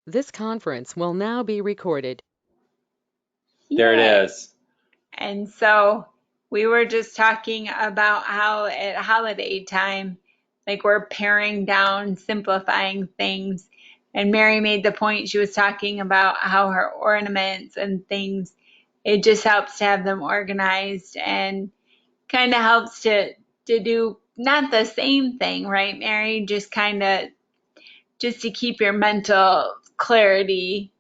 This conference will now be recorded. There it Yay. is. And so we were just talking about how at holiday time, like we're paring down, simplifying things. And Mary made the point, she was talking about how her ornaments and things, it just helps to have them organized and kind of helps to do not the same thing, right, Mary? Just kind of just to keep your mental clarity,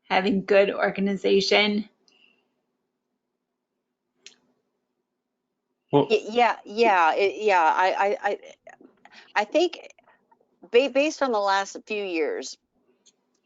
having good organization. Well, Yeah. I think based on the last few years,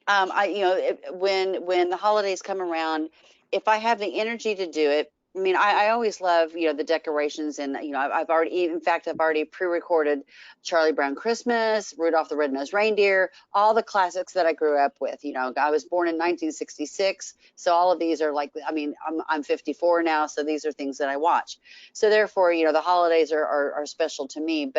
when the holidays come around, if I have the energy to do it, I mean, I always love, the decorations, and I've already, in fact, I've already pre-recorded Charlie Brown Christmas, Rudolph the Red-Nosed Reindeer, all the classics that I grew up with. I was born in 1966, so all of these are like, I mean, I'm 54 now, so these are things that I watch. So therefore, the holidays are special to me.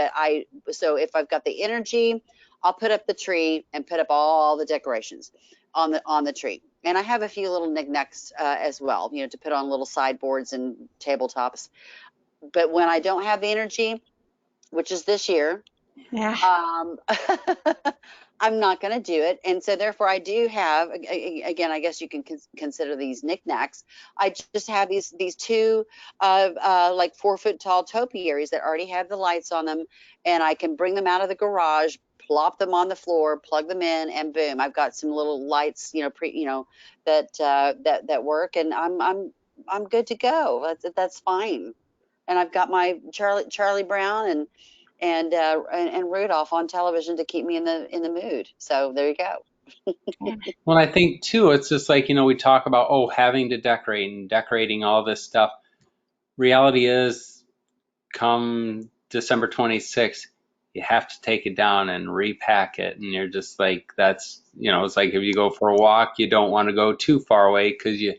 So if I've got the energy, I'll put up the tree and put up all the decorations on the tree. And I have a few little knickknacks as well, to put on little sideboards and tabletops. But when I don't have the energy, which is this year, Yeah. I'm not going to do it. And so therefore I do have, again, I guess you can consider these knickknacks. I just have these two like 4-foot tall topiaries that already have the lights on them, and I can bring them out of the garage, plop them on the floor, plug them in, and boom, I've got some little lights, that work, and I'm good to go. That's fine. And I've got my Charlie Brown and Rudolph on television to keep me in the mood. So there you go. well, I think too, it's just like, we talk about, having to decorate and decorating all this stuff. Reality is, come December 26th, you have to take it down and repack it. And you're just like, that's, it's like if you go for a walk, you don't want to go too far away because you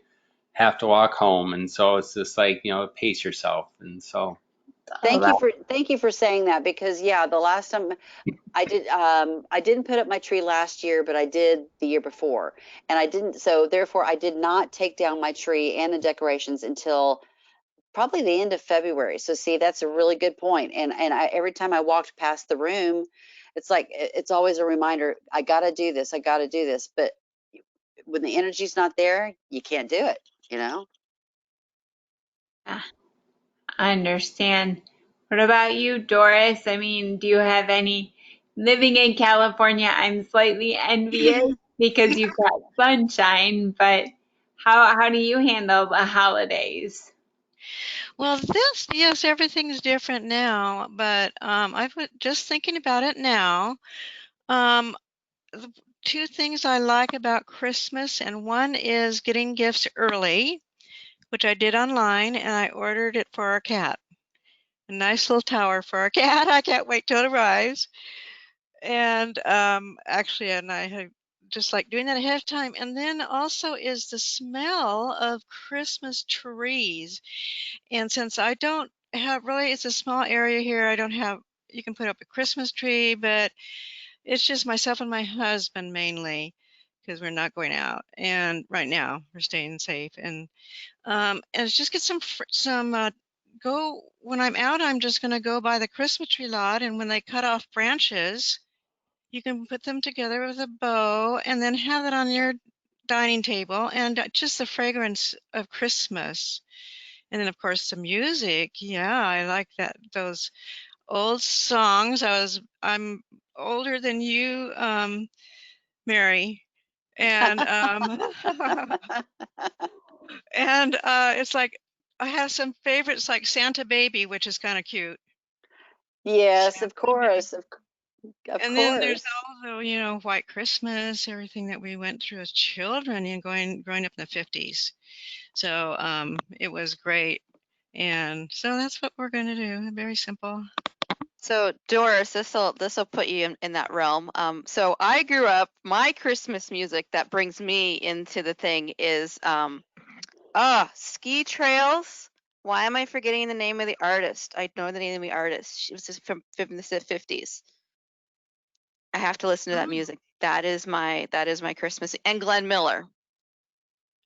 have to walk home. And so it's just like, pace yourself. And so, Thank you for saying that, because the last time I didn't put up my tree last year, but I did the year before. And I didn't, so therefore I did not take down my tree and the decorations until probably the end of February. So see, that's a really good point. And every time I walked past the room, it's like it's always a reminder, I got to do this. I got to do this. But when the energy's not there, you can't do it, Yeah, I understand. What about you, Doris? I mean, do you have any living in California? I'm slightly envious because you've got sunshine, but how do you handle the holidays? Well, yes, everything's different now, but I was just thinking about it now. The two things I like about Christmas, and one is getting gifts early, which I did online, and I ordered it for our cat. A nice little tower for our cat. I can't wait till it arrives. And actually, and I had just like doing that ahead of time. And then also is the smell of Christmas trees. And since I don't have really, it's a small area here, I don't have, you can put up a Christmas tree, but it's just myself and my husband mainly, because we're not going out. And right now we're staying safe. And it's just get go, when I'm out, I'm just going to go by the Christmas tree lot. And when they cut off branches, you can put them together with a bow and then have it on your dining table, and just the fragrance of Christmas. And then of course the music. Yeah, I like that, those old songs. I'm older than you, Mary. And and it's like I have some favorites like Santa Baby, which is kind of cute. Yes, Santa of Baby. course, of And then there's course. also, White Christmas, everything that we went through as children and growing up in the 50s. So it was great. And so that's what we're going to do. Very simple. So Doris, this'll put you in that realm. So I grew up, my Christmas music that brings me into the thing is Ski Trails. Why am I forgetting the name of the artist? I know the name of the artist. She was just from the 50s. I have to listen to that music. that is my Christmas. And Glenn Miller,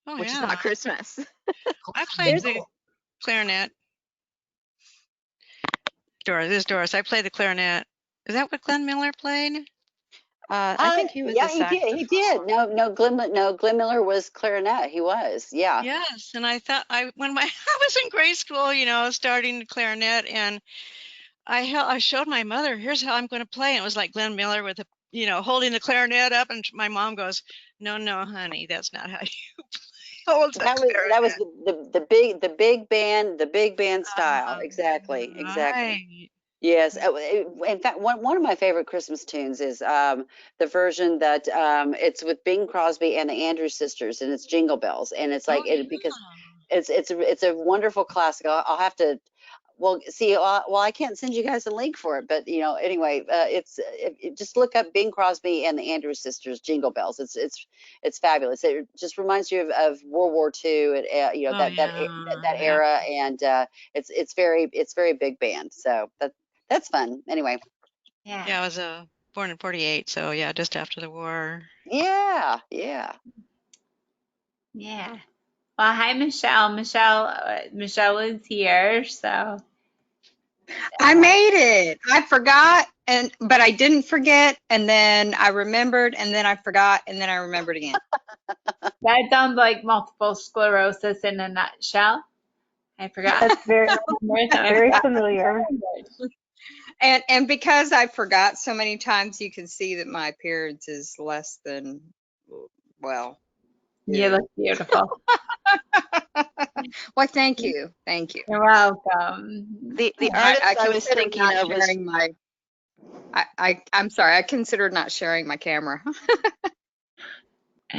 Oh which is yeah. not Christmas. I played There's the clarinet. Doris, this is Doris. I played the clarinet. Is that what Glenn Miller played? I think he was yeah, a he did. He did. saxophone. No, Glenn Miller was clarinet. He was. Yeah. Yes, and I thought when I was in grade school, starting the clarinet, and I showed my mother, here's how I'm going to play. And it was like Glenn Miller with holding the clarinet up, and my mom goes, no, honey, that's not how you hold the clarinet. That was the big band style. Exactly. Right. Yes. In fact, one of my favorite Christmas tunes is the version that it's with Bing Crosby and the Andrews Sisters, and it's Jingle Bells, and it's like because it's a wonderful classic. I'll have to. Well, see, I can't send you guys a link for it, but anyway, just look up Bing Crosby and the Andrews Sisters, Jingle Bells. It's fabulous. It just reminds you of World War II, and that era, and it's very big band. So that's fun. Anyway. Yeah, I was born in 48, so yeah, just after the war. Yeah. Yeah. Well, hi, Michelle. Michelle is here, so. I made it. I forgot, but I didn't forget, and then I remembered, and then I forgot, and then I remembered again. That sounds like multiple sclerosis in a nutshell. I forgot. That's very familiar. And because I forgot so many times, you can see that my appearance is less than, well. You look beautiful. Well, thank you. You're welcome. The artist I was thinking of was I'm sorry, I considered not sharing my camera.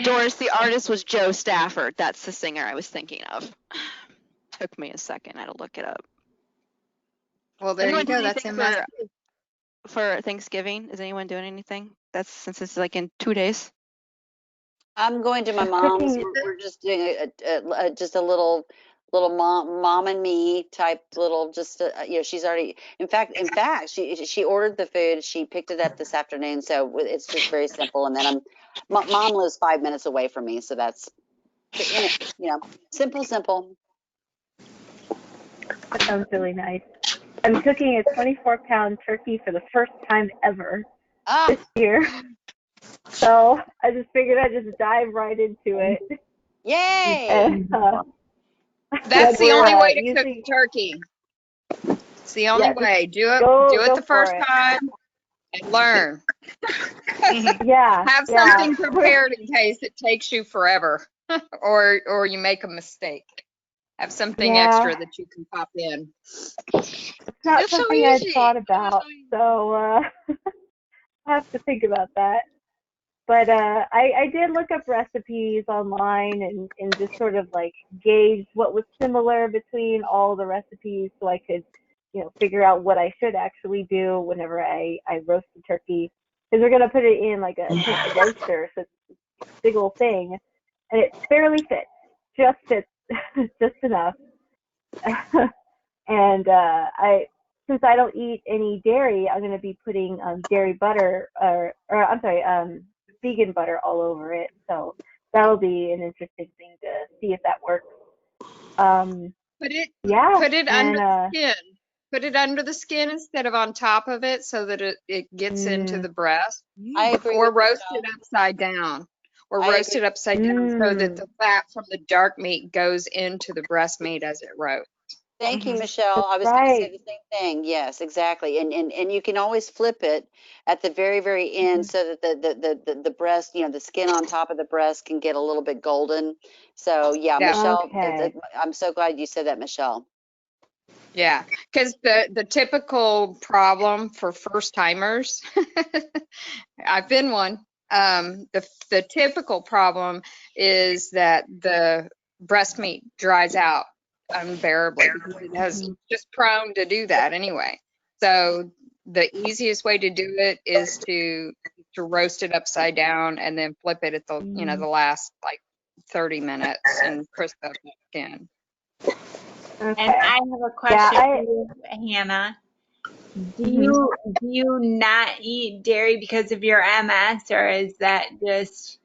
Doris. The artist was Joe Stafford. That's the singer I was thinking of. Took me a second. I had to look it up. Well, there you go. That's for Thanksgiving. Is anyone doing anything? That's since it's like in 2 days. I'm going to my mom's. We're just doing just a little mom and me type little she's already in fact she ordered the food, she picked it up this afternoon, so it's just very simple. And then mom lives 5 minutes away from me, so that's simple. That sounds really nice. I'm cooking a 24-pound turkey for the first time ever this year. So I just figured I'd just dive right into it. Yay! And, that's the only way to cook turkey. It's the only way. Do it the first time and learn. Yeah. Have something prepared in case it takes you forever or you make a mistake. Have something extra that you can pop in. It's not something I'd thought about, so I have to think about that. But I did look up recipes online and just sort of like gauge what was similar between all the recipes, so I could, figure out what I should actually do whenever I roast the turkey. Because we're gonna put it in like a roaster, so it's a big old thing, and it barely fits, just fits, just enough. And since I don't eat any dairy, I'm gonna be putting dairy butter vegan butter all over it, so that'll be an interesting thing to see if that works. Put it under the skin. Put it under the skin instead of on top of it, so that it gets into the breast. I agree. Or roast it upside down. So that the fat from the dark meat goes into the breast meat as it roasts. Thank you, Michelle. I was going to say the same thing. Yes, exactly. And you can always flip it at the very, very end, so that the breast, the skin on top of the breast can get a little bit golden. So Michelle, I'm so glad you said that, Michelle. Yeah, because the typical problem for first timers, I've been one. The typical problem is that the breast meat dries out unbearably, because it has just prone to do that anyway. So the easiest way to do it is to roast it upside down and then flip it at the the last like 30 minutes and crisp up the skin. And I have a question for you, Hannah. Do you not eat dairy because of your MS, or is that just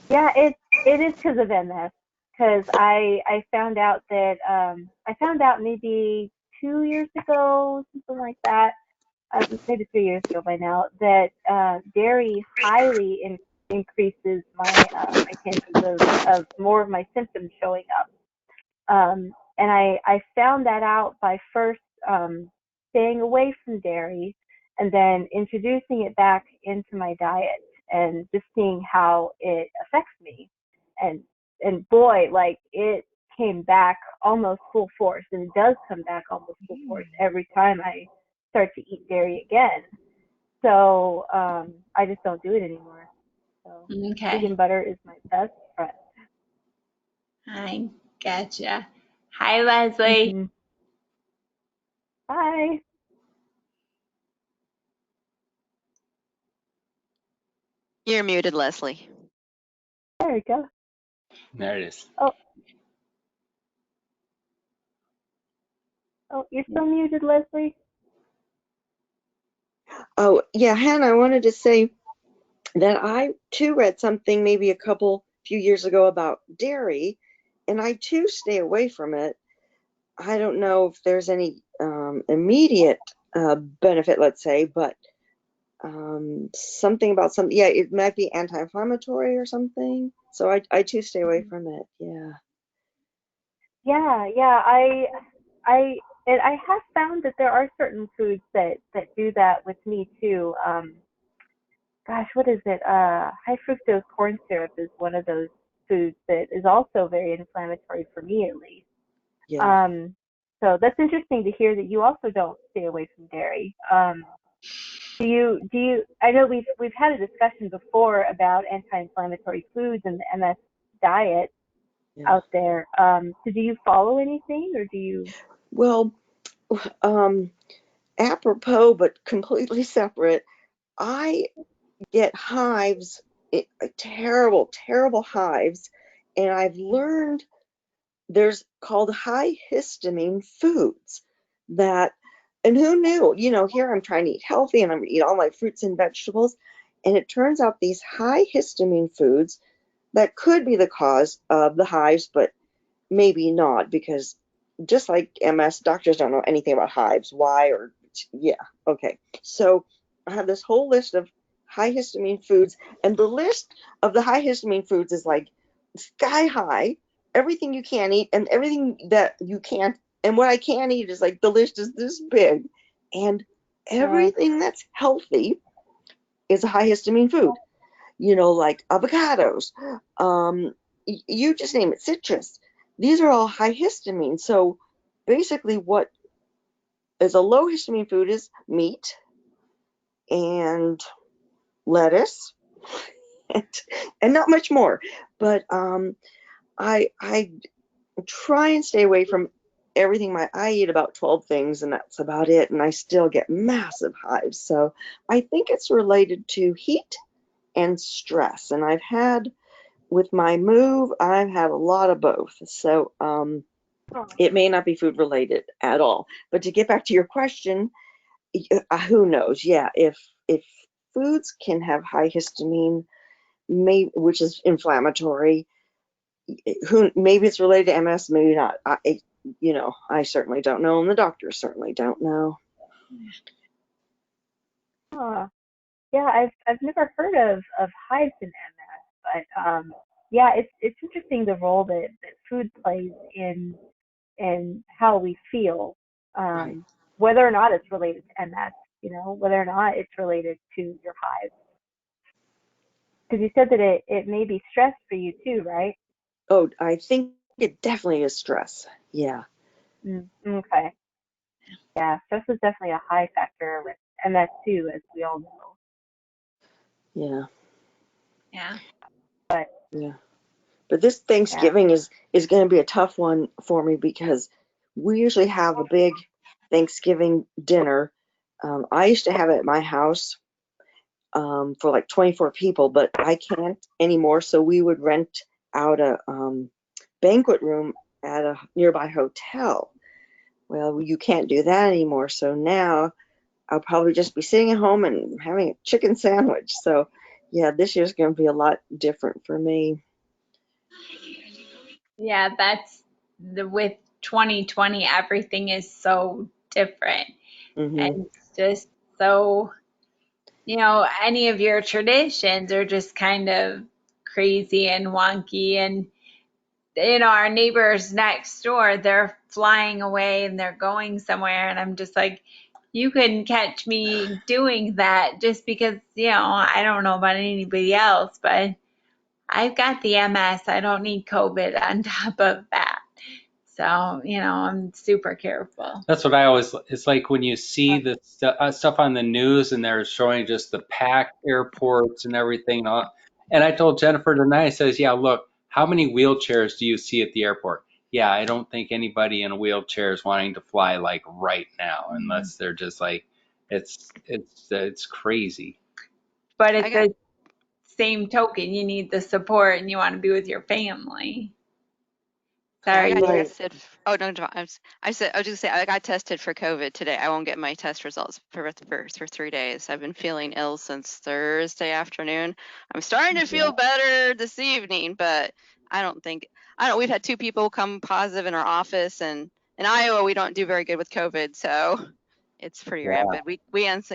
Yeah, it is because of MS. Because I found out that I found out maybe 2 years ago, something like that, maybe 3 years ago by now, that dairy highly increases my chances of more of my symptoms showing up. And I found that out by first staying away from dairy and then introducing it back into my diet and just seeing how it affects me. And boy, like it came back almost full force, and it does come back almost full force every time I start to eat dairy again. So I just don't do it anymore. So okay? vegan butter is my best friend. I gotcha. Hi, Leslie. Mm-hmm. Bye. You're muted, Leslie. There we go. There it is. Oh, you're still muted, Leslie. Oh, yeah, Hannah, I wanted to say that I too read something maybe few years ago about dairy, and I too stay away from it. I don't know if there's any immediate benefit, let's say, but something about yeah, it might be anti-inflammatory or something. So I too stay away from it. Yeah. Yeah. I have found that there are certain foods that do that with me too. Gosh, what is it? High fructose corn syrup is one of those foods that is also very inflammatory for me, at least. Yeah. So that's interesting to hear that you also don't stay away from dairy. Do you? I know we've had a discussion before about anti-inflammatory foods and the MS diet out there. So do you follow anything, or do you? Well, apropos but completely separate, I get hives, terrible, terrible hives, and I've learned there's called high histamine foods that, and who knew, here I'm trying to eat healthy and I'm going to eat all my fruits and vegetables, and it turns out these high histamine foods that could be the cause of the hives, but maybe not, because just like MS, doctors don't know anything about hives. Why? Or yeah, okay. So I have this whole list of high histamine foods, and the list of the high histamine foods is like sky high. Everything you can eat and everything that you can't, and what I can eat is like the list is this big, and everything that's healthy is a high histamine food. Like avocados, you just name it, citrus. These are all high histamine. So basically what is a low histamine food is meat and lettuce and not much more. But I try and stay away from everything. I eat about 12 things and that's about it, and I still get massive hives. So I think it's related to heat and stress, and with my move, I've had a lot of both. So it may not be food related at all. But to get back to your question, who knows? Yeah, if foods can have high histamine, which is inflammatory, maybe it's related to MS, maybe not. I certainly don't know, and the doctors certainly don't know. Yeah, I've never heard of hives in MS, but yeah, it's interesting the role that food plays in how we feel, Right. whether or not it's related to MS, whether or not it's related to your hives. Because you said that it may be stress for you too, right? Oh, I think it definitely is stress. Yeah. Okay. Yeah, stress is definitely a high factor with MS too, as we all know. Yeah. Yeah. But this Thanksgiving is going to be a tough one for me, because we usually have a big Thanksgiving dinner. I used to have it at my house for like 24 people, but I can't anymore. So we would rent out a banquet room at a nearby hotel. Well, you can't do that anymore. So now I'll probably just be sitting at home and having a chicken sandwich. So yeah, this year's going to be a lot different for me. Yeah, that's with 2020, everything is so different. Mm-hmm. And it's just so, any of your traditions are just kind of crazy and wonky. And, our neighbors next door, they're flying away and they're going somewhere. And I'm just like, you couldn't catch me doing that just because, I don't know about anybody else, but I've got the MS. I don't need COVID on top of that. So, I'm super careful. That's what I always, it's like when you see the stuff on the news and they're showing just the packed airports and everything. And I told Jennifer tonight, I says, yeah, look, how many wheelchairs do you see at the airport? Yeah, I don't think anybody in a wheelchair is wanting to fly like right now, unless they're just like, it's crazy. But at the same token, you need the support and you want to be with your family. Sorry. I got tested. Oh no, I was just gonna say I got tested for COVID today. I won't get my test results for 3 days. I've been feeling ill since Thursday afternoon. I'm starting to feel better this evening, but I don't. We've had 2 people come positive in our office, and in Iowa we don't do very good with COVID, so it's pretty rampant. We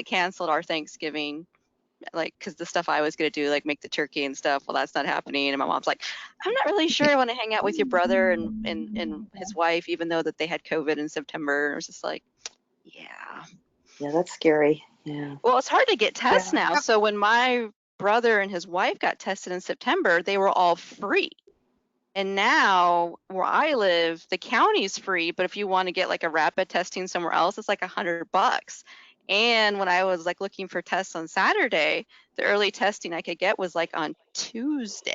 canceled our Thanksgiving, like, because the stuff I was going to do, like make the turkey and stuff, well, that's not happening. And my mom's like, I'm not really sure I want to hang out with your brother and his wife, even though that they had COVID in September. And I was just like, yeah. Yeah, that's scary. Yeah. Well, it's hard to get tests now. So when my brother and his wife got tested in September, they were all free. And now where I live, the county's free, but if you want to get like a rapid testing somewhere else, it's like $100. And when I was like looking for tests on Saturday, the early testing I could get was like on Tuesday.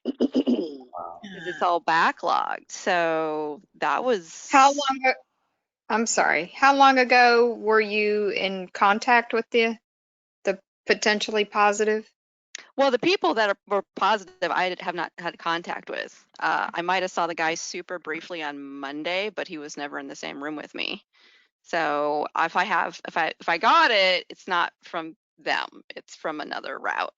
Because it's all backlogged. So that was I'm sorry. How long ago were you in contact with the potentially positive? Well, the people that were positive, I have not had contact with. I might have saw the guy super briefly on Monday, but he was never in the same room with me. So if I got it, it's not from them, it's from another route.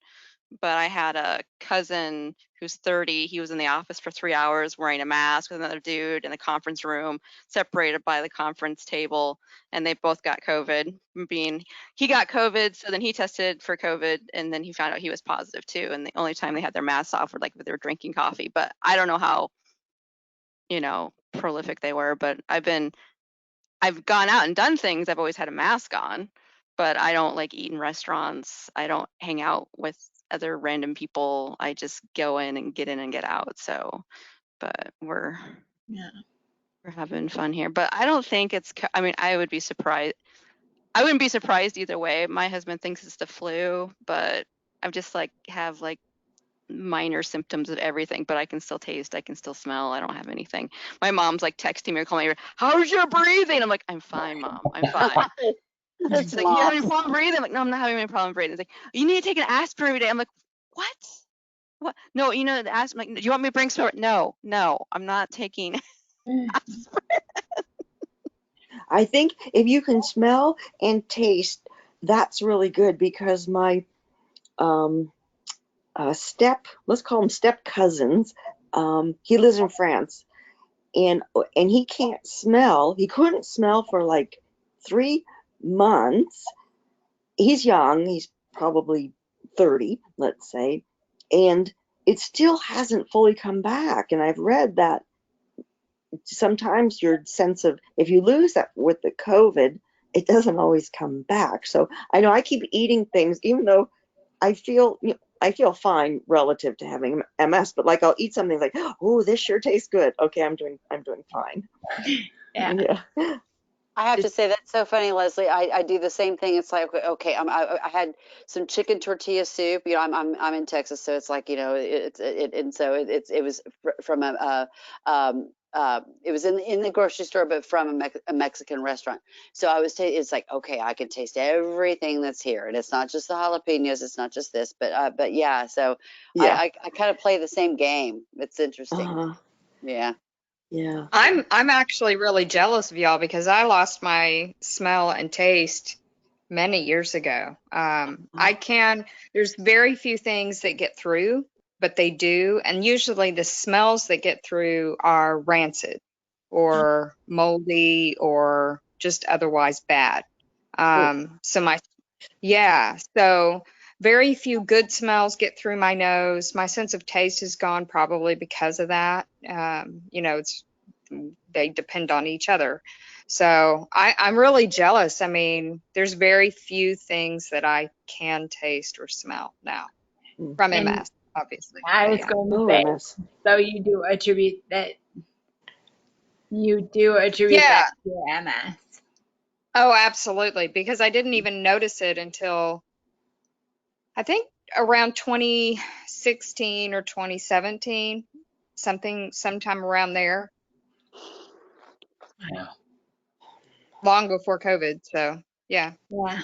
But I had a cousin who's 30. He was in the office for 3 hours wearing a mask with another dude in the conference room, separated by the conference table, and they both got COVID. He got COVID, so then he tested for COVID, and then he found out he was positive too. And the only time they had their masks off were like if they were drinking coffee. But I don't know how, prolific they were. But I've gone out and done things. I've always had a mask on, but I don't like eat in restaurants. I don't hang out with other random people. I just go in and get out. So, but we're having fun here. But I don't think it's. I mean, I would be surprised. I wouldn't be surprised either way. My husband thinks it's the flu, but I'm just have minor symptoms of everything, but I can still taste, I can still smell. I don't have anything. My mom's like texting me or calling me, how's your breathing? I'm like, I'm fine, Mom. I'm fine. She's like, you have any problem breathing? I'm like, no, I'm not having any problem breathing. It's like, you need to take an aspirin every day. I'm like, what? No, the aspirin. I'm like, do you want me to bring some? No, I'm not taking aspirin. I think if you can smell and taste, that's really good, because my let's call them step cousins, he lives in France, and he can't smell. He couldn't smell for like 3 months. He's young, he's probably 30, let's say, and it still hasn't fully come back. And I've read that sometimes your sense of, if you lose that with the COVID, it doesn't always come back. So I know I keep eating things, even though I feel fine relative to having MS, but like I'll eat something like, oh, this sure tastes good. Okay, I'm doing fine. Yeah. I have to say, that's so funny, Leslie. I do the same thing. It's like, okay, I had some chicken tortilla soup. I'm in Texas, so it's like, and so it was from it was in the grocery store, but from a Mexican restaurant. So it's like, okay, I can taste everything that's here, and it's not just the jalapenos, it's not just this, but yeah. So yeah. I kind of play the same game. It's interesting. Yeah. Yeah. I'm actually really jealous of y'all because I lost my smell and taste many years ago. There's very few things that get through, but they do. And usually the smells that get through are rancid or moldy or just otherwise bad. So very few good smells get through my nose. My sense of taste is gone probably because of that. They depend on each other. So I'm really jealous. I mean, there's very few things that I can taste or smell now from MS, obviously. I was going to say, MS. so you do attribute that Yeah. to MS. Oh, absolutely. Because I didn't even notice it until I think around 2016 or 2017, sometime around there, Yeah. long before COVID. So, yeah. Yeah.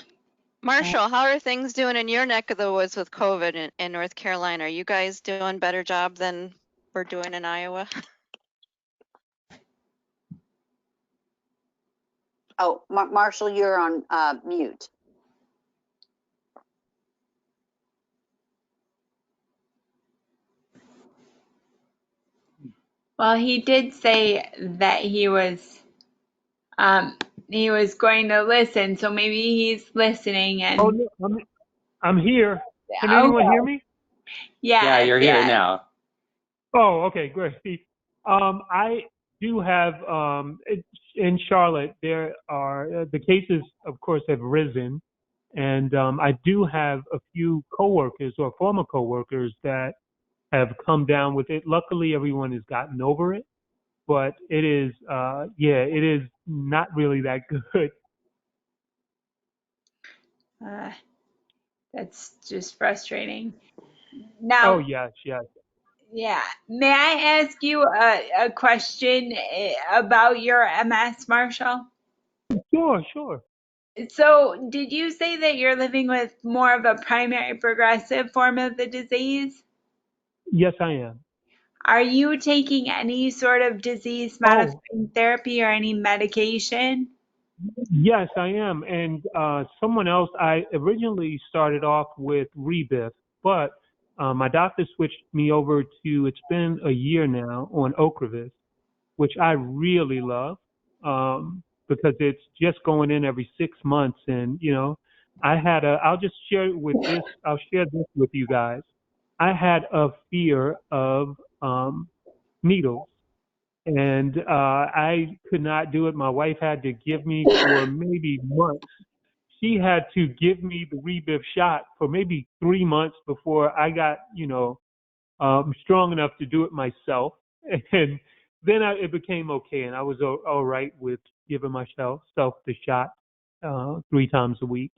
Marshall, how are things doing in your neck of the woods with COVID in North Carolina? Are you guys doing a better job than we're doing in Iowa? Oh, Marshall, you're on mute. Well, he did say that he was going to listen, so maybe he's listening and Oh, no, I'm here. Can anyone hear me? Yeah, yes, you're here yes. now. Oh, okay, great. I do have in Charlotte. There are the cases, of course, have risen, and I do have a few coworkers or former coworkers that have come down with it. Luckily, everyone has gotten over it, but it is, it is not really that good. That's just frustrating. Oh Now, yes, yes. yeah, may I ask you a question about your MS, Marshall? Sure, sure. So, did you say that you're living with more of a primary progressive form of the disease? Yes, I am. Are you taking any sort of disease Oh, modifying therapy or any medication? yes, I am. And someone else, I originally started off with ReBuff, but my doctor switched me over to, it's been a year now, on Ocrevus, which I really love because it's just going in every 6 months. And, I'll just share I'll share this with you guys. I had a fear of needles. And I could not do it. My wife had to give me for maybe months. She had to give me the ReBuff shot for maybe 3 months before I got, strong enough to do it myself. And then it became okay, and I was all right with giving myself the shot 3 times a week.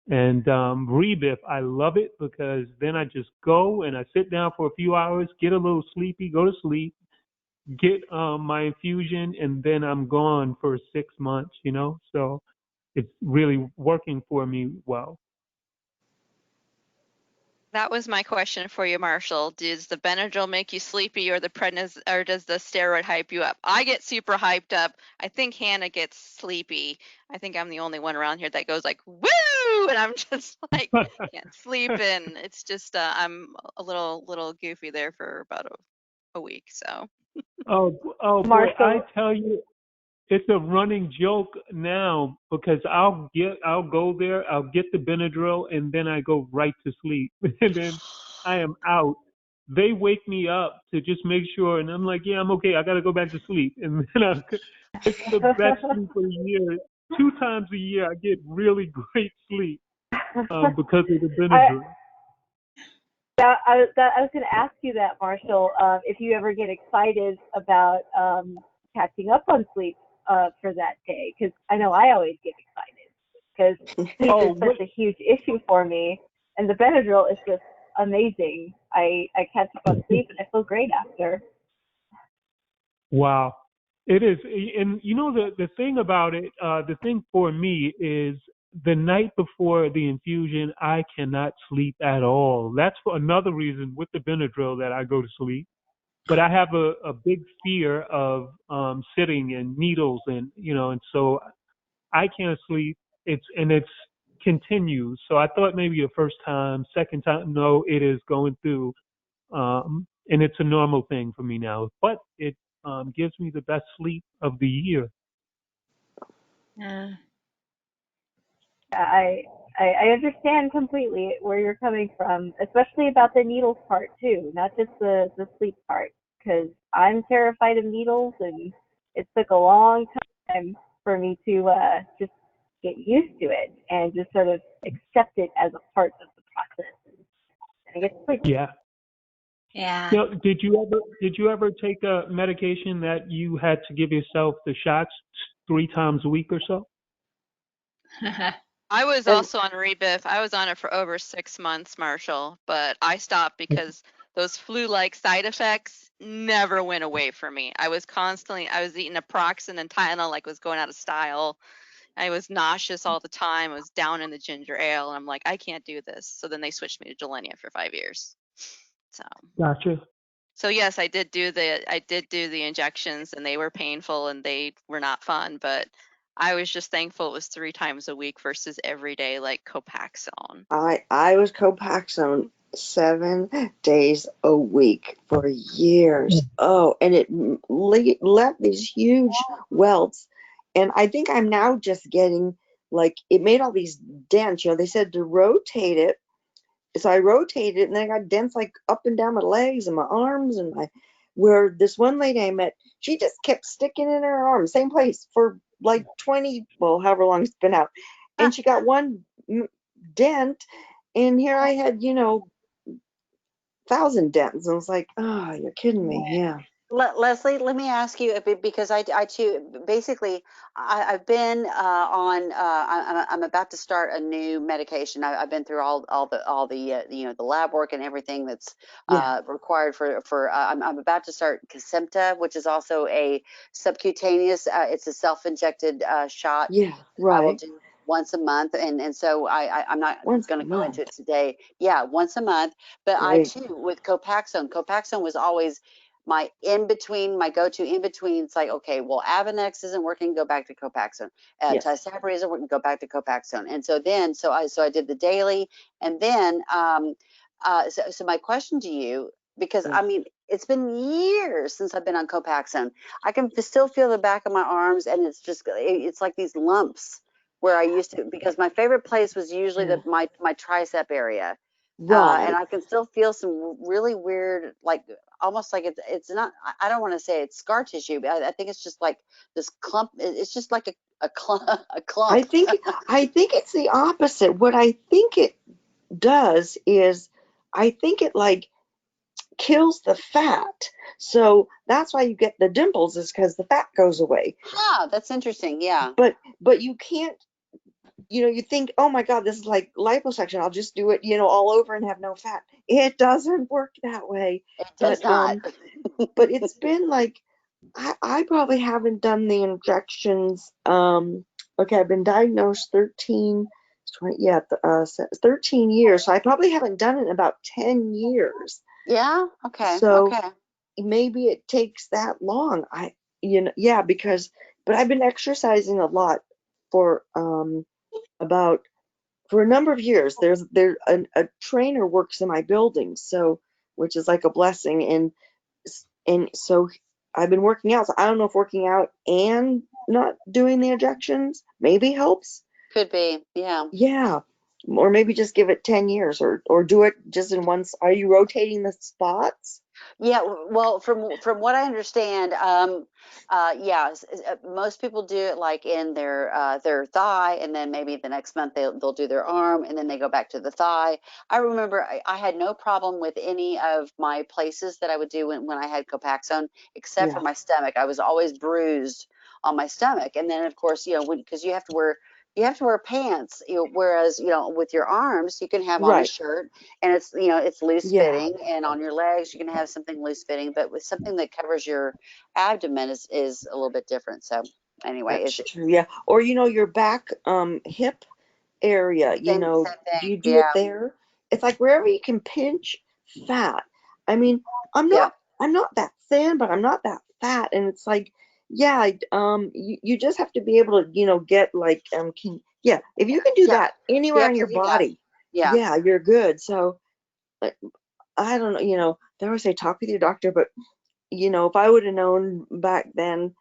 And ReBuff, I love it because then I just go and I sit down for a few hours, get a little sleepy, go to sleep, get my infusion, and then I'm gone for 6 months, so it's really working for me well. That was my question for you, Marshall. Does the Benadryl make you sleepy or or does the steroid hype you up? I get super hyped up. I think Hannah gets sleepy. I think I'm the only one around here that goes like, woo! And I'm just like, can't sleep. And it's just, I'm a little goofy there for about a week. So. Oh boy, Marshall. I tell you, it's a running joke now because I'll go there, I'll get the Benadryl, and then I go right to sleep, and then I am out. They wake me up to just make sure, and I'm like, yeah, I'm okay. I got to go back to sleep, and then it's the best sleep of the year. 2 times a year, I get really great sleep because of the Benadryl. I was going to ask you that, Marshall, if you ever get excited about catching up on sleep for that day, because I know I always get excited because sleep is such a huge issue for me, and the Benadryl is just amazing. I catch up on sleep and I feel great after. Wow. It is. And the thing about it, the thing for me is the night before the infusion, I cannot sleep at all. That's for another reason with the Benadryl that I go to sleep. but I have a big fear of sitting and needles, and and so I can't sleep. It's continues. So I thought maybe the first time, second time, no, it is going through, and it's a normal thing for me now. But it gives me the best sleep of the year. Yeah. I understand completely where you're coming from, especially about the needles part too, not just the sleep part, because I'm terrified of needles, and it took a long time for me to just get used to it and just sort of accept it as a part of the process. And I get to sleep. Yeah. Yeah. Did you ever take a medication that you had to give yourself the shots 3 times a week or so? I was And also on ReBuff. I was on it for over 6 months, Marshall, but I stopped because those flu-like side effects never went away for me. I was eating Naproxen and Tylenol like it was going out of style. I was nauseous all the time. I was down in the ginger ale, and I'm like, I can't do this. So then they switched me to Gilenya for 5 years. Gotcha. So yes, I did do the injections, and they were painful and they were not fun, but I was just thankful it was 3 times a week versus every day like Copaxone. I was Copaxone 7 days a week for years. Oh, and it left these huge welts. And I think I'm now just getting, like, it made all these dents. They said to rotate it. So I rotated it, and then I got dents like up and down my legs and my arms, and where this one lady I met, she just kept sticking in her arm, same place for like 20, well, however long it's been out. And she got one dent, and here I had, 1,000 dents. And I was like, oh, you're kidding me. Yeah. Leslie, let me ask you because I too basically I've been I'm about to start a new medication. I've been through all the the lab work and everything that's Yeah. required for I'm about to start Kesimpta, which is also a subcutaneous. It's a self-injected shot. Yeah. I will Right. do once a month, and so I'm not Once going a to go into month. it today. Yeah, once a month. But I Great. too with Copaxone. Copaxone was always my in between, my go-to in between. It's like, okay, well, Avonex isn't working, go back to Copaxone. Yes. Tysabri isn't working, go back to Copaxone. And so I did the daily, and then so my question to you, because Yeah. I mean, it's been years since I've been on Copaxone. I can still feel the back of my arms, and it's like these lumps where I used to, because my favorite place was usually Yeah. my tricep area. And Right. I can still feel some really weird, like almost like it's not. I don't want to say it's scar tissue, but I think it's just like this clump. It's just like a clump. A I clump. think I think it's the opposite. What I think it does is I think it like kills the fat. So that's why you get the dimples, is because the fat goes away. Ah, that's interesting. Yeah, But you can't, you think, oh my God, this is like liposuction. I'll just do it, all over and have no fat. It doesn't work that way. it does But not. but it's been like I probably haven't done the injections. Okay, I've been diagnosed 13 years. So I probably haven't done it in about 10 years. Yeah. Okay. So Okay. maybe it takes that long. Yeah, but I've been exercising a lot for about for a number of years. A trainer works in my building, so which is like a blessing, and so I've been working out. So I don't know if working out and not doing the injections maybe helps. Could be. Yeah. Yeah. Or maybe just give it 10 years, or do it just in once. Are you rotating the spots? Yeah, well, from what I understand, yeah, most people do it like in their thigh, and then maybe the next month they'll do their arm, and then they go back to the thigh. I remember I had no problem with any of my places that I would do when I had Copaxone, except for Yeah. my stomach. I was always bruised on my stomach, and then of course, because you have to wear pants, whereas with your arms you can have on a Right. shirt, and it's loose Yeah. fitting, and on your legs you can have something loose fitting, but with something that covers your abdomen is a little bit different. So anyway, That's true. Yeah. Or your back hip area, same do thing. you do it Yeah. there? It's like wherever you can pinch fat. I mean, I'm Yeah. not I'm not that thin, but I'm not that fat. And it's like, yeah, you just have to be able to, get like, if you can do Yeah. that anywhere Yep. on your You got it. body, Yeah. yeah, you're good. So I don't know, they always say talk with your doctor, but if I would have known back then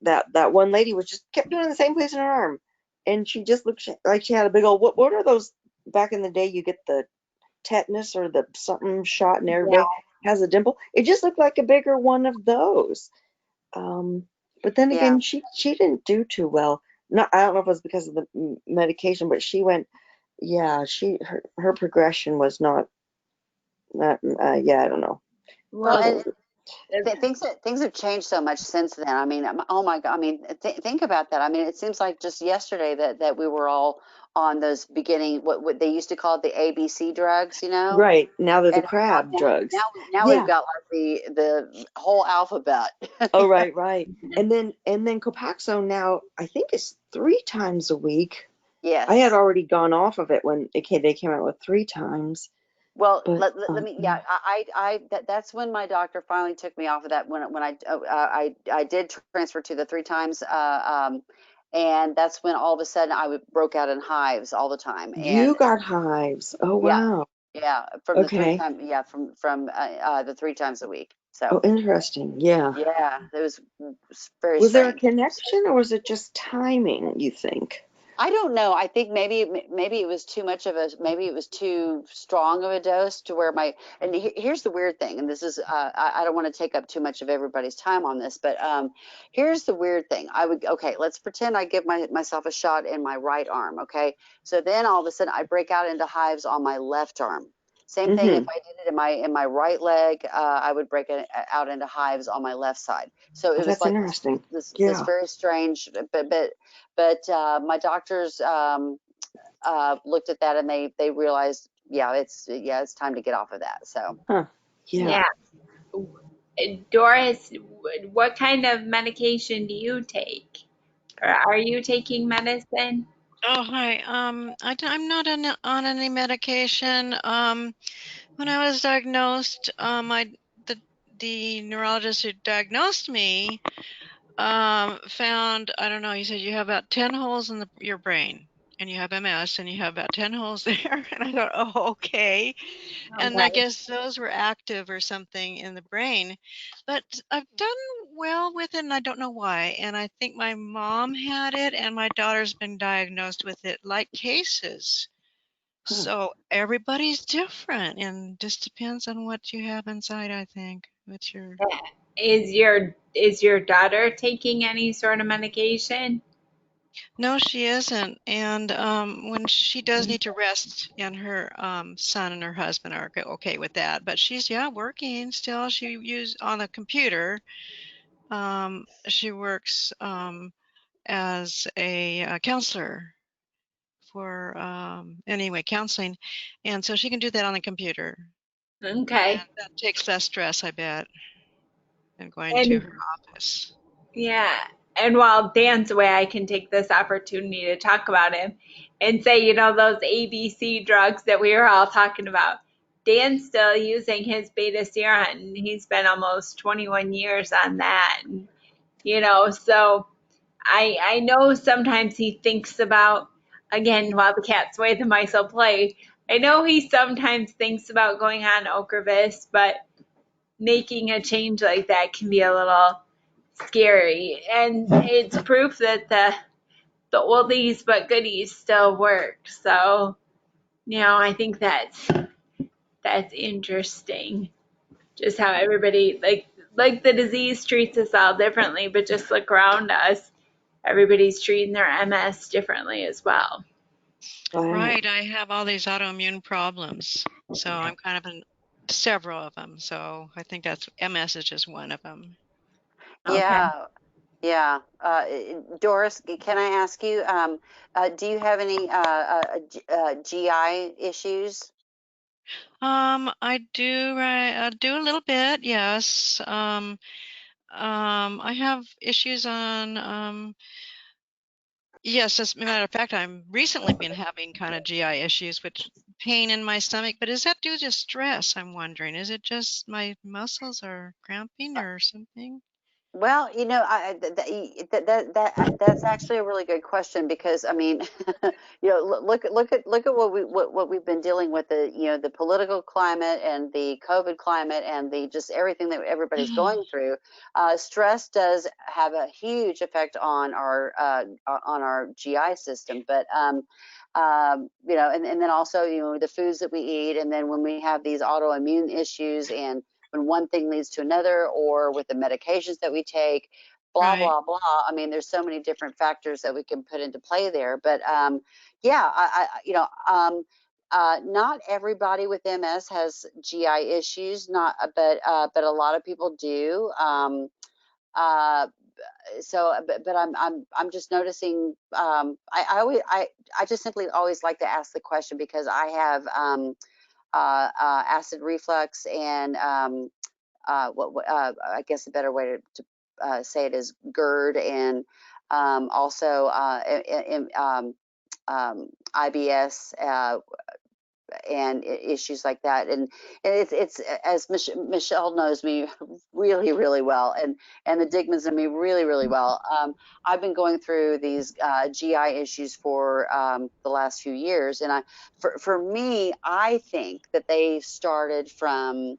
that one lady was just kept doing the same place in her arm, and she just looked like she had a big old, what are those back in the day? You get the tetanus or the something shot, and Yeah. everybody has a dimple. It just looked like a bigger one of those. But then Yeah. again, she didn't do too well. Not, I don't know if it was because of the medication, but she went, yeah, her progression was not, yeah, I don't know. Well, and It's- things have changed so much since then. I mean, oh my God. I mean, think about that. I mean, it seems like just yesterday that we were all on those beginning, what they used to call it, the ABC drugs, Right, now they're the and crab drugs. now we've Yeah. got like the whole alphabet. Oh, right. And then Copaxone now, I think it's 3 times a week. I had Yes. already gone off of it when they came out with 3 times. Well, But let me. Yeah, that's when my doctor finally took me off of that. When I did transfer to the 3 times, and that's when all of a sudden broke out in hives all the time. you And got hives. Oh, yeah, wow. yeah, from the Okay. from the 3 times a week. Oh, So interesting. Yeah. yeah, it was very Was there a strange. connection, or was it just timing, you think? I don't know. I think maybe it was too much of a maybe it was too strong of a dose to where and here's the weird thing, and this is I don't want to take up too much of everybody's time on this, but here's the weird thing. Okay, let's pretend I give myself a shot in my right arm. Okay, so then all of a sudden I break out into hives on my left arm. Same thing if Mm-hmm. I did it in my right leg, I would break it out into hives on my left side. So Oh, it was that's like interesting. this Yeah. very strange, but my doctors looked at that and they realized, yeah, it's time to get off of that. So Huh. Yeah. yeah. Doris, what kind of medication do you take? Or are you taking medicine? Oh, hi. I'm not on any medication. When I was diagnosed, the neurologist who diagnosed me found, I don't know, he said you have about 10 holes in your brain, and you have MS, and you have about 10 holes there. And I thought, oh, okay. And I Okay. guess those were active or something in the brain. But I've done well with it, and I don't know why. And I think my mom had it, and my daughter's been diagnosed with it, like cases. Huh. So everybody's different, and just depends on what you have inside, I think. What's your Is your daughter taking any sort of medication? No, she isn't. And when she does need to rest, and her son and her husband are okay with that. But she's, yeah, working still. She use on a computer. She works as a counselor for anyway counseling, and so she can do that on the computer. And Okay. that takes less stress, I bet, than going to And her office. yeah, and while Dan's away, I can take this opportunity to talk about him and say, those ABC drugs that we were all talking about. Dan's still using his beta seron, and he's been almost 21 years on that. And, so I know sometimes he thinks about, again, while the cat's away, the mice will play. I know he sometimes thinks about going on Ocrevus, but making a change like that can be a little scary, and it's proof that the oldies but goodies still work. So I think that's interesting, just how everybody like the disease treats us all differently, but just look around us, everybody's treating their MS differently as well. Right. Right, I have all these autoimmune problems, so I'm kind of in several of them. So I think that's MS is just one of them. Okay. yeah. Doris, can I ask you, do you have any GI issues? I do a little bit, yes. I have issues on yes, as a matter of fact, I'm recently been having kind of GI issues, which pain in my stomach, but is that due to stress? I'm wondering. Is it just my muscles are cramping or something? Well, that's actually a really good question because I mean, look at what we've been dealing with, the political climate and the COVID climate and the just everything that everybody's going through. Stress does have a huge effect on our GI system, but and then also the foods that we eat, and then when we have these autoimmune issues and when one thing leads to another, or with the medications that we take, blah, Right. blah, blah. I mean, there's so many different factors that we can put into play there. But yeah, not everybody with MS has GI issues, but a lot of people do. But I'm just noticing. I just simply always like to ask the question because I have acid reflux and I guess a better way to say it is GERD, and also IBS and issues like that. And it's as Michelle knows me really, really well, and the Digmans know me really, really well. I've been going through these GI issues for the last few years, and for me, I think that they started from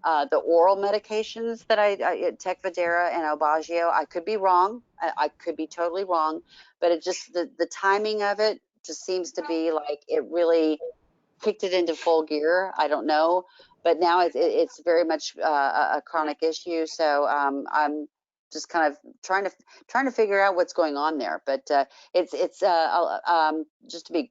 the oral medications that I Tecfidera and Aubagio. I could be wrong. I could be totally wrong, but it just the timing of it just seems to be like it really kicked it into full gear. I don't know, but now it's very much a chronic issue. So I'm just kind of trying to figure out what's going on there. But it's just to be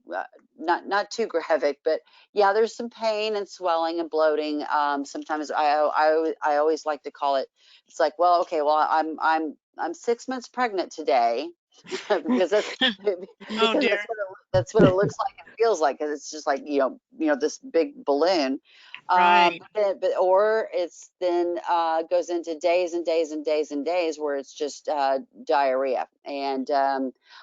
not too graphic, but yeah, there's some pain and swelling and bloating. Sometimes I always like to call it. It's like, well, okay, well I'm 6 months pregnant today. because that's Oh because dear. that's what it looks like and feels like, because it's just like this big balloon. Right. Or it's then goes into days and days and days and days where it's just diarrhea. And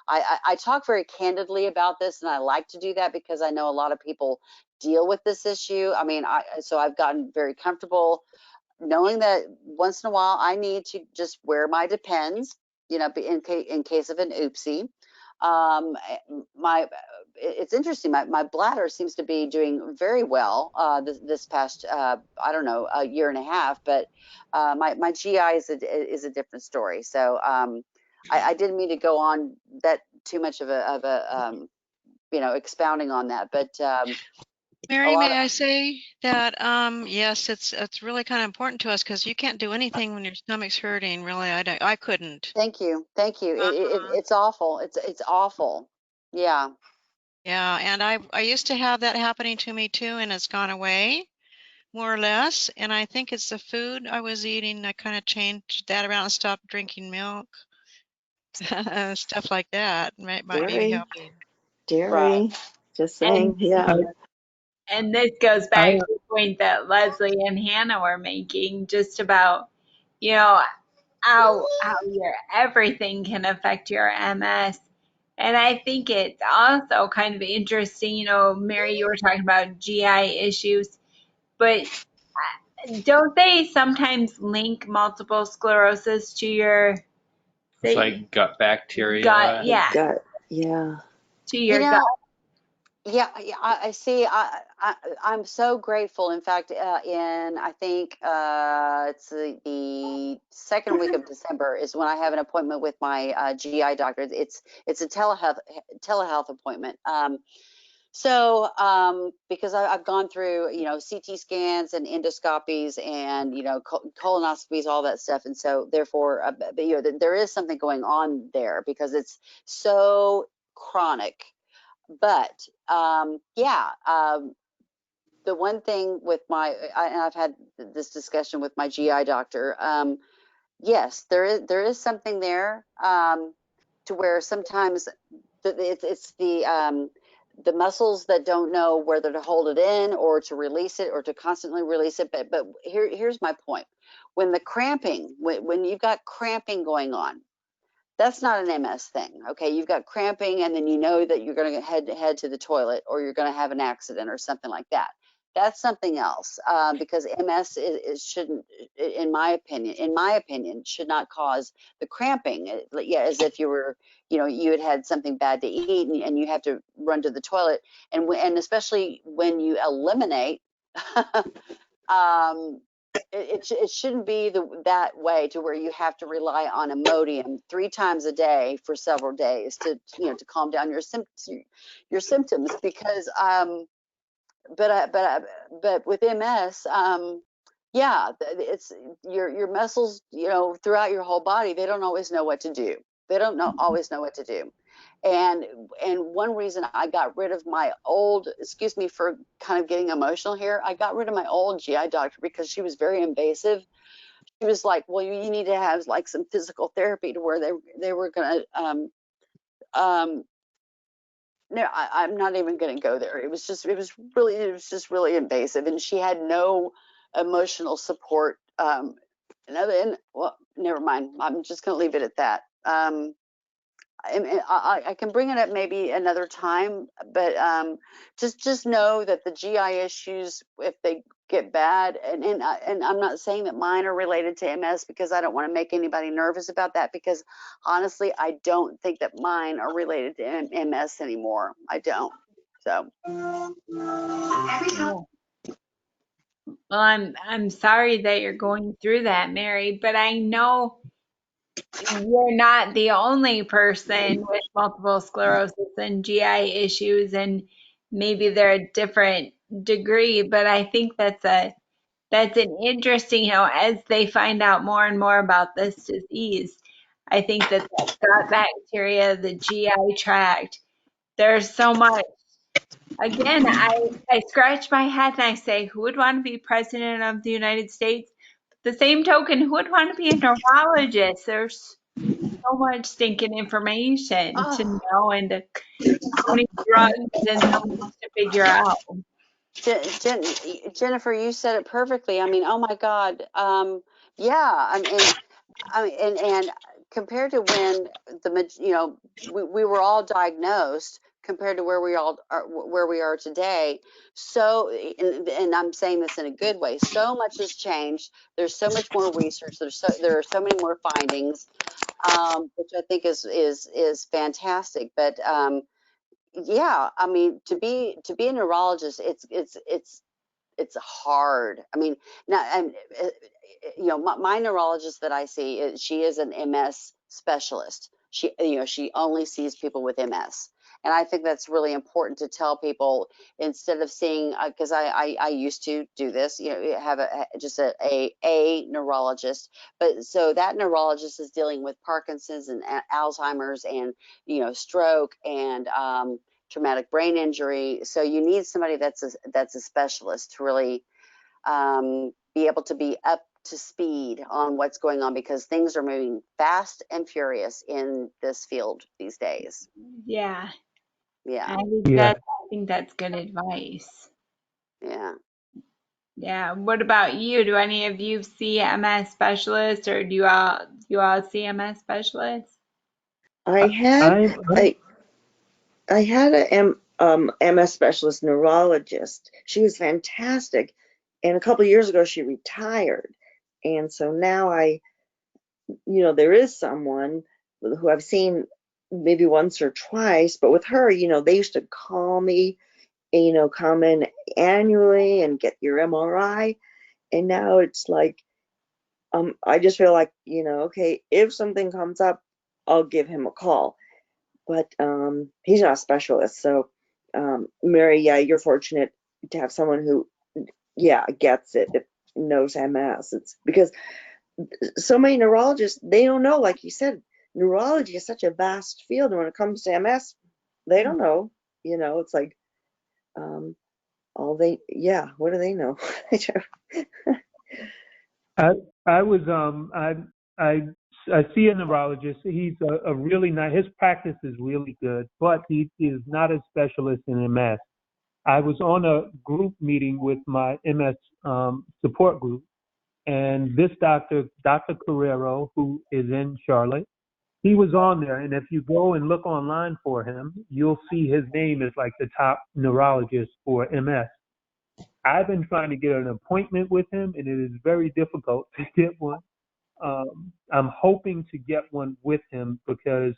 I talk very candidly about this, and I like to do that because I know a lot of people deal with this issue. I mean, so I've gotten very comfortable knowing that once in a while I need to just wear my Depends, in case of an oopsie. It's interesting. My bladder seems to be doing very well this past I don't know, a year and a half, but my GI is a different story. So I didn't mean to go on that too much of a expounding on that, but Mary, may I say that yes, it's really kind of important to us because you can't do anything when your stomach's hurting. Really, I couldn't. Thank you. It's awful. It's awful. Yeah. Yeah, and I used to have that happening to me too, and it's gone away more or less. And I think it's the food I was eating. I kind of changed that around and stopped drinking milk, stuff like that. Might be Dairy, helping. dairy, just saying, yeah. And this goes back to the point that Leslie and Hannah were making, just about, how your everything can affect your MS. And I think it's also kind of interesting, Mary, you were talking about GI issues, but don't they sometimes link multiple sclerosis to your It's like gut bacteria. gut? Yeah, Gut, yeah. to your gut. Yeah, I see. I'm so grateful. In fact, I think it's the second week of December is when I have an appointment with my GI doctor. It's a telehealth appointment. Because I've gone through, CT scans and endoscopies and, colonoscopies, all that stuff. And so therefore, there is something going on there because it's so chronic. But the one thing with and I've had this discussion with my GI doctor. Yes, there is something there, to where sometimes it's the muscles that don't know whether to hold it in or to release it or to constantly release it. But here's my point: when you've got cramping going on, That's not an MS thing. Okay, you've got cramping, and then you know that you're going to head to the toilet, or you're going to have an accident or something like that. That's something else, because MS shouldn't, in my opinion, should not cause the cramping. Yeah, as if you were, you had something bad to eat, and you have to run to the toilet, and especially when you eliminate. It shouldn't be that way to where you have to rely on Imodium 3 times a day for several days to calm down your symptoms, because but with MS, yeah, it's your muscles, throughout your whole body, they don't always know what to do. They don't always know what to do. And one reason I got rid of my old, excuse me for kind of getting emotional here, I got rid of my old GI doctor because she was very invasive. She was like, well, you need to have like some physical therapy, to where they were gonna no, I'm not even going to go there. It was just really invasive, and she had no emotional support. Well, never mind. I'm just going to leave it at that. I can bring it up maybe another time, but just know that the GI issues, if they get bad, and I'm not saying that mine are related to MS, because I don't want to make anybody nervous about that, because honestly, I don't think that mine are related to MS anymore. I don't. So. Well, I'm sorry that you're going through that, Mary, but I know you're not the only person with multiple sclerosis and GI issues, and maybe they're a different degree, but I think that's an interesting, as they find out more and more about this disease, I think that gut bacteria, the GI tract, there's so much. Again, I scratch my head and I say, who would want to be president of the United States? The same token, who would want to be a neurologist? There's so much stinking information to know, and so many drugs and so much to figure out. Jennifer, you said it perfectly. I mean, oh my God. Yeah, and compared to when we were all diagnosed, compared to where we are today. So, and I'm saying this in a good way, so much has changed. There's so much more research. There are so many more findings, which I think is fantastic. But yeah, I mean, to be a neurologist, it's hard. I mean, now, and my neurologist that I see, she is an MS specialist. She only sees people with MS, and I think that's really important to tell people, instead of seeing, because I used to do this, have just a neurologist, but so that neurologist is dealing with Parkinson's and Alzheimer's and stroke and traumatic brain injury. So you need somebody that's a specialist to really be able to be up to speed on what's going on, because things are moving fast and furious in this field these days. Yeah. Yeah. I think that's good advice. Yeah. Yeah. What about you? Do any of you see MS specialists, or do you all see MS specialists? I had a MS specialist neurologist. She was fantastic, and a couple of years ago she retired, and so now there is someone who I've seen maybe once or twice, but with her, they used to call me, and come in annually and get your MRI, and now it's like I just feel like, okay, if something comes up, I'll give him a call. But he's not a specialist. So, Mary, yeah, you're fortunate to have someone who, gets it, knows MS. It's because so many neurologists, they don't know, like you said, neurology is such a vast field. And when it comes to MS, they don't know, it's like, what do they know? I see a neurologist. He's a really nice. His practice is really good, but he is not a specialist in MS. I was on a group meeting with my MS support group, and this doctor, Dr. Carrero, who is in Charlotte, He was on there, and if you go and look online for him, you'll see his name is like the top neurologist for MS. I've been trying to get an appointment with him, and it is very difficult to get one. I'm hoping to get one with him because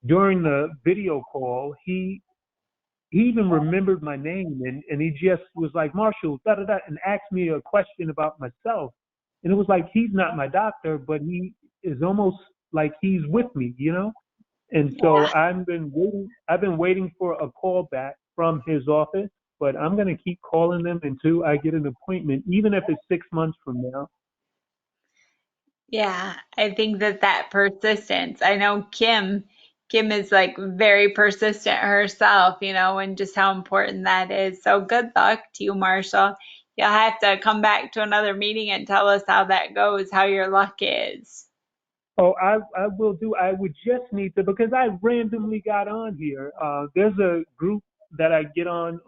during the video call, he even remembered my name, and he just was like, Marshall, da da da, and asked me a question about myself. And it was like he's not my doctor, but he is almost like he's with me, you know? And so I've been waiting for a call back from his office, but I'm going to keep calling them until I get an appointment, even if it's 6 months from now. Yeah, I think that persistence. I know Kim is like very persistent herself, you know, and just how important that is. So good luck to you, Marshall. You'll have to come back to another meeting and tell us how that goes, how your luck is. Oh, I will do. I would just need to, because I randomly got on here. There's a group that I get on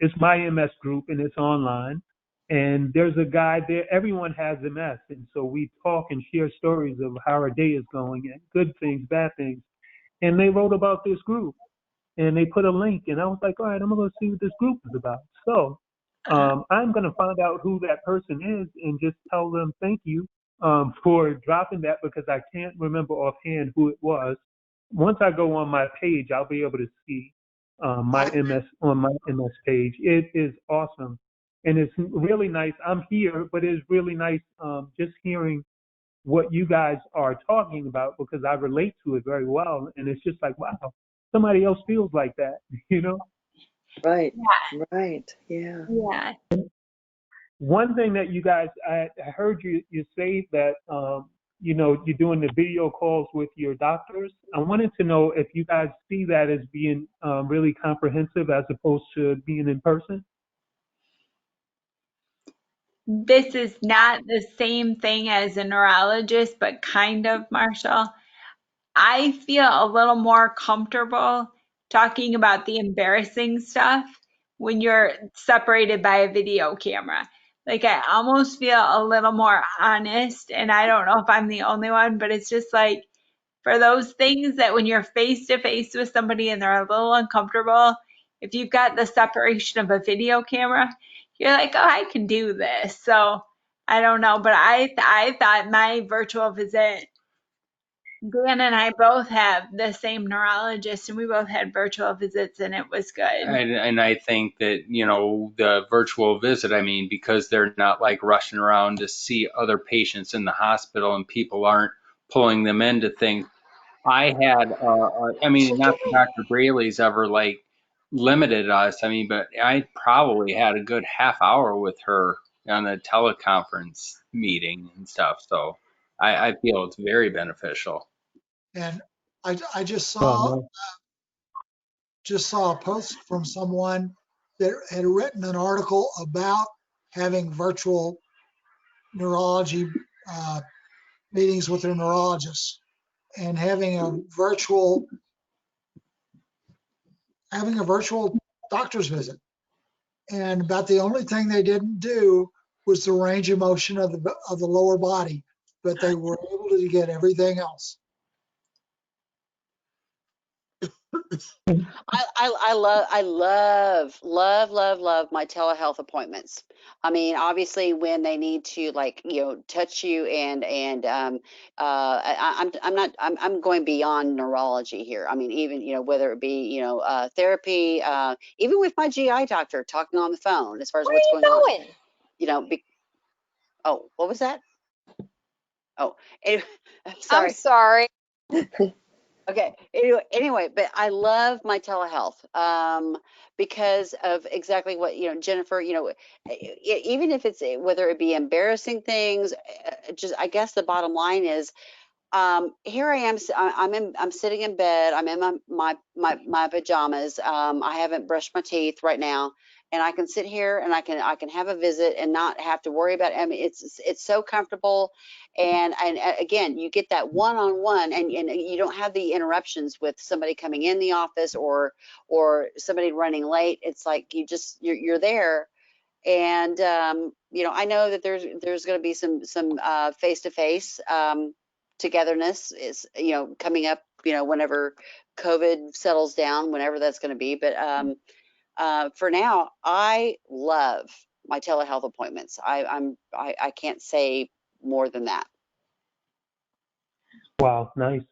it's my MS group, and it's online. And there's a guy there. Everyone has MS, and so we talk and share stories of how our day is going, and good things, bad things. And they wrote about this group, and they put a link, and I was like, all right, I'm gonna see what this group is about. So I'm gonna find out who that person is and just tell them thank you for dropping that, because I can't remember offhand who it was. Once I go on my page, I'll be able to see my MS on my MS page. It is awesome, and it's really nice. I'm here, but it's really nice just hearing what you guys are talking about, because I relate to it very well, and it's just like, wow, somebody else feels like that, you know? Right. Yeah. Right. Yeah. Yeah. One thing that you guys, I heard you say that, you know, you're doing the video calls with your doctors. I wanted to know if you guys see that as being really comprehensive as opposed to being in person. This is not the same thing as a neurologist, but kind of, Marshall. I feel a little more comfortable talking about the embarrassing stuff when you're separated by a video camera. Like, I almost feel a little more honest, and I don't know if I'm the only one, but it's just like for those things that when you're face to face with somebody and they're a little uncomfortable, if you've got the separation of a video camera, you're like, oh, I can do this. So I don't know, but I thought my virtual visit, Dan and I both have the same neurologist, and we both had virtual visits, and it was good. And I think that, you know, the virtual visit, I mean, because they're not like rushing around to see other patients in the hospital and people aren't pulling them into things. I had, I mean, not that Dr. Braley's ever like limited us. I mean, but I probably had a good half hour with her on a teleconference meeting and stuff. So I feel it's very beneficial. And I just Oh, saw a post from someone that had written an article about having virtual neurology meetings with their neurologists and having a virtual doctor's visit. And about the only thing they didn't do was the range of motion of the lower body, but they were able to get everything else. I love my telehealth appointments. I mean, obviously when they need to, like, you know, touch you I'm going beyond neurology here. I mean, even, you know, whether it be, you know, therapy, even with my GI doctor talking on the phone as far as what's going on, you know, oh, what was that? Oh, anyway, I'm sorry. sorry. Okay. Anyway, but I love my telehealth because of exactly what, you know, Jennifer, you know, even if it's whether it be embarrassing things, just I guess the bottom line is here I am. I'm sitting in bed. I'm in my pajamas. I haven't brushed my teeth right now, and I can sit here and I can have a visit and not have to worry about it. I mean, it's so comfortable, and again, you get that one-on-one, and you don't have the interruptions with somebody coming in the office or somebody running late. It's like you're there. And you know, I know that there's going to be some face-to-face togetherness is, coming up, whenever COVID settles down, whenever that's going to be. But for now, I love my telehealth appointments. I can't say more than that. Wow, nice.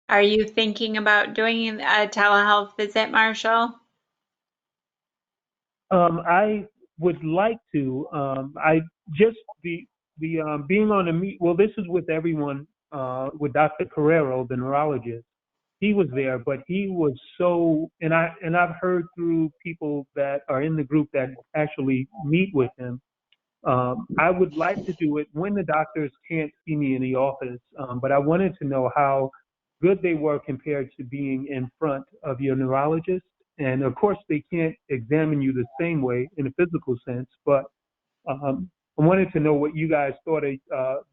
Are you thinking about doing a telehealth visit, Marshall? I would like to. I just the being on a meet. Well, this is with everyone. With Dr. Carrero, the neurologist. He was there, but he was so. I've heard through people that are in the group that actually meet with him. I would like to do it when the doctors can't see me in the office, but I wanted to know how good they were compared to being in front of your neurologist. And of course, they can't examine you the same way in a physical sense, but I wanted to know what you guys thought of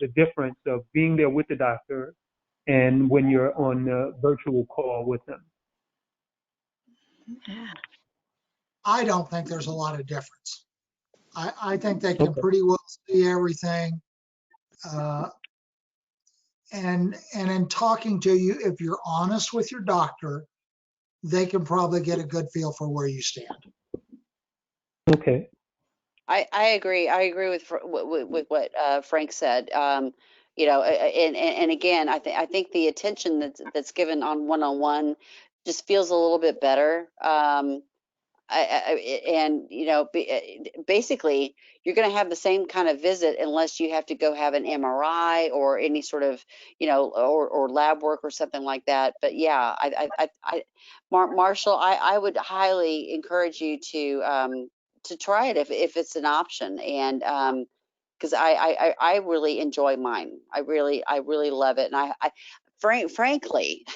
the difference of being there with the doctor and when you're on the virtual call with them. I don't think there's a lot of difference. I think they can Okay. pretty well see everything. And in talking to you, if you're honest with your doctor, they can probably get a good feel for where you stand. Okay. I agree. I agree with what Frank said. And again, I think the attention that's given on one-on-one just feels a little bit better. Basically, you're going to have the same kind of visit unless you have to go have an MRI or any sort of, or lab work or something like that. But yeah, Marshall, I would highly encourage you to try it if it's an option, and because I really enjoy mine. I really love it, and frankly,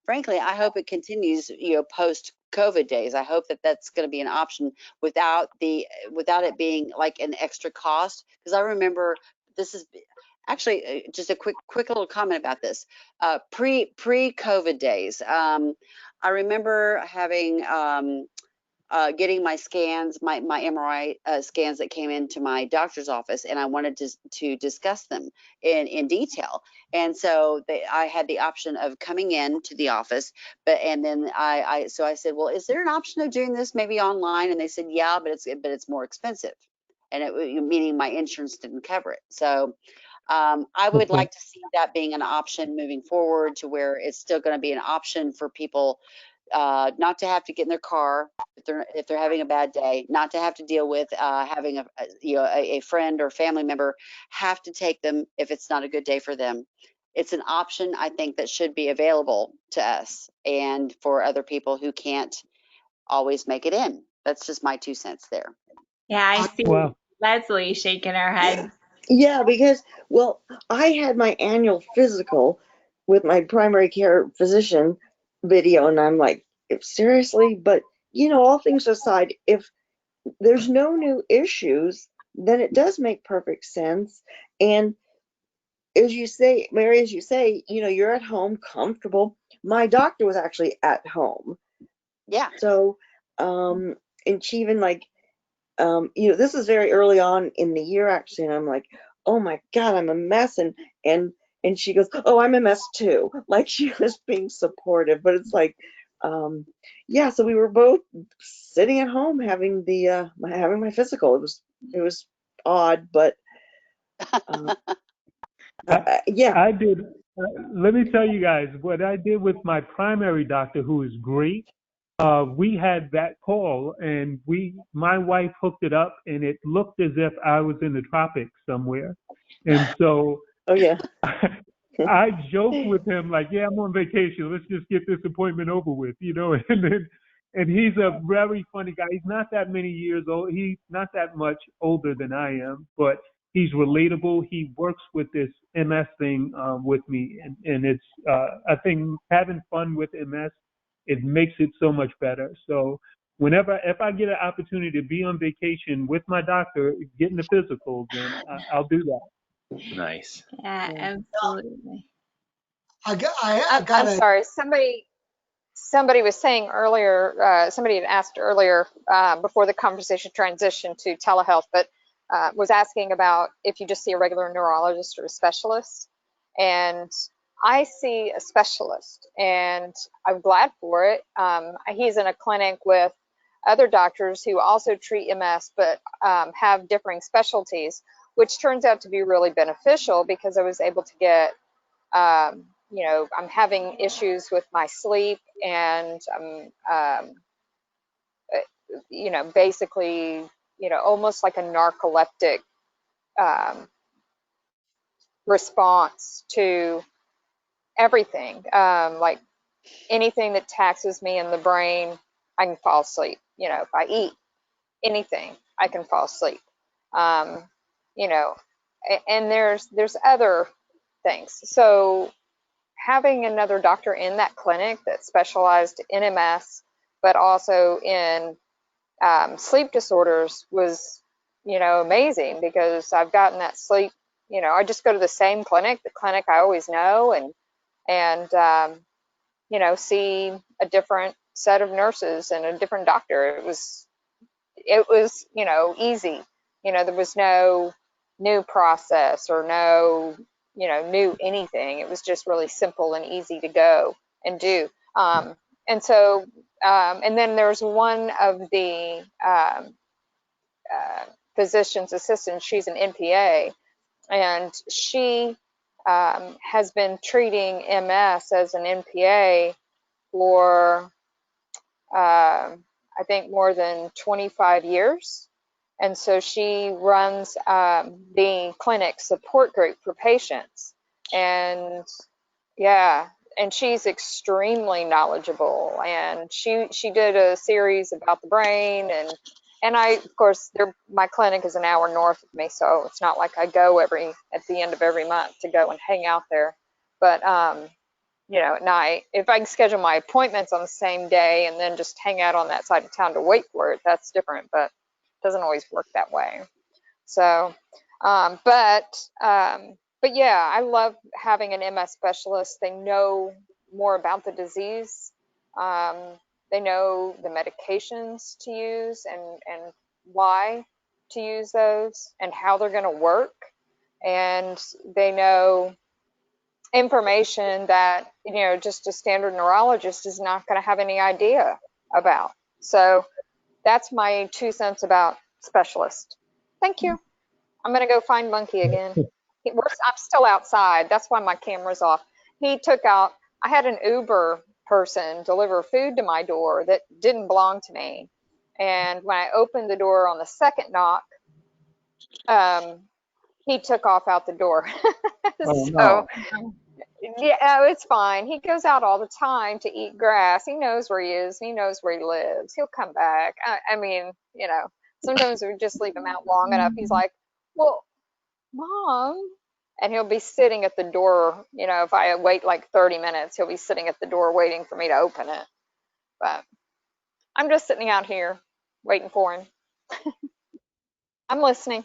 frankly, I hope it continues, post COVID days. I hope that that's going to be an option without it being like an extra cost. Because I remember this is actually just a quick little comment about this. Pre-COVID days, I remember having getting my scans, my MRI scans that came into my doctor's office, and I wanted to discuss them in detail. And so I had the option of coming in to the office, and then I said, well, is there an option of doing this maybe online? And they said, yeah, but it's more expensive, and meaning my insurance didn't cover it. So I would like to see that being an option moving forward, to where it's still going to be an option for people not to have to get in their car if they're having a bad day, not to have to deal with having a friend or family member have to take them if it's not a good day for them. It's an option, I think, that should be available to us and for other people who can't always make it in. That's just my 2 cents there. Yeah, I see Wow. Leslie shaking her head. Yeah, because, well, I had my annual physical with my primary care physician video, and I'm like, seriously? But, all things aside, if there's no new issues, then it does make perfect sense. And as you say, Mary, you're at home, comfortable. My doctor was actually at home. Yeah. So, and she even this is very early on in the year, actually, and I'm like, oh my God, I'm a mess. And she goes, oh, I'm a mess too. Like, she was being supportive, but it's like, yeah, so we were both sitting at home having having my physical. It was odd, but yeah. I did. Let me tell you guys what I did with my primary doctor, who is great. We had that call, and my wife hooked it up, and it looked as if I was in the tropics somewhere. And so, oh yeah, I joked with him like, "Yeah, I'm on vacation. Let's just get this appointment over with," And he's a very funny guy. He's not that many years old. He's not that much older than I am, but he's relatable. He works with this MS thing with me, and it's I think having fun with MS, it makes it so much better. So if I get an opportunity to be on vacation with my doctor, getting the physical, then I'll do that. Nice. Yeah, absolutely. I'm sorry. Somebody was saying earlier, somebody had asked earlier before the conversation transitioned to telehealth, but was asking about if you just see a regular neurologist or a specialist. and I see a specialist, and I'm glad for it. He's in a clinic with other doctors who also treat MS, but have differing specialties, which turns out to be really beneficial because I was able to get, I'm having issues with my sleep, and basically, almost like a narcoleptic response to everything. Like anything that taxes me in the brain, I can fall asleep. If I eat anything, I can fall asleep. Um, and there's other things. So having another doctor in that clinic that specialized in MS, but also in sleep disorders was, amazing, because I've gotten that sleep. I just go to the same clinic, the clinic I always know, and see a different set of nurses and a different doctor. It was easy. There was no new process or no new anything. It was just really simple and easy to go and do. And then there's one of the physician's assistants. She's an NPA, and she has been treating MS as an NPA for I think more than 25 years. And so she runs the clinic support group for patients. And yeah, and she's extremely knowledgeable. And she did a series about the brain, and I, of course, my clinic is an hour north of me, so it's not like I go at the end of every month to go and hang out there. But at night, if I can schedule my appointments on the same day and then just hang out on that side of town to wait for it, that's different, but it doesn't always work that way. So, but yeah, I love having an MS specialist. They know more about the disease. They know the medications to use and why to use those and how they're going to work. And they know information that just a standard neurologist is not going to have any idea about. So that's my 2 cents about specialists. Thank you. I'm going to go find Monkey again. I'm still outside. That's why my camera's off. I had an Uber person deliver food to my door that didn't belong to me. And when I opened the door on the second knock, he took off out the door. Oh, no. Yeah, it's fine. He goes out all the time to eat grass. He knows where he is. He knows where he lives. He'll come back. I mean, sometimes we just leave him out long enough. He's like, well, Mom, and he'll be sitting at the door. If I wait like 30 minutes, he'll be sitting at the door waiting for me to open it. But I'm just sitting out here waiting for him. I'm listening.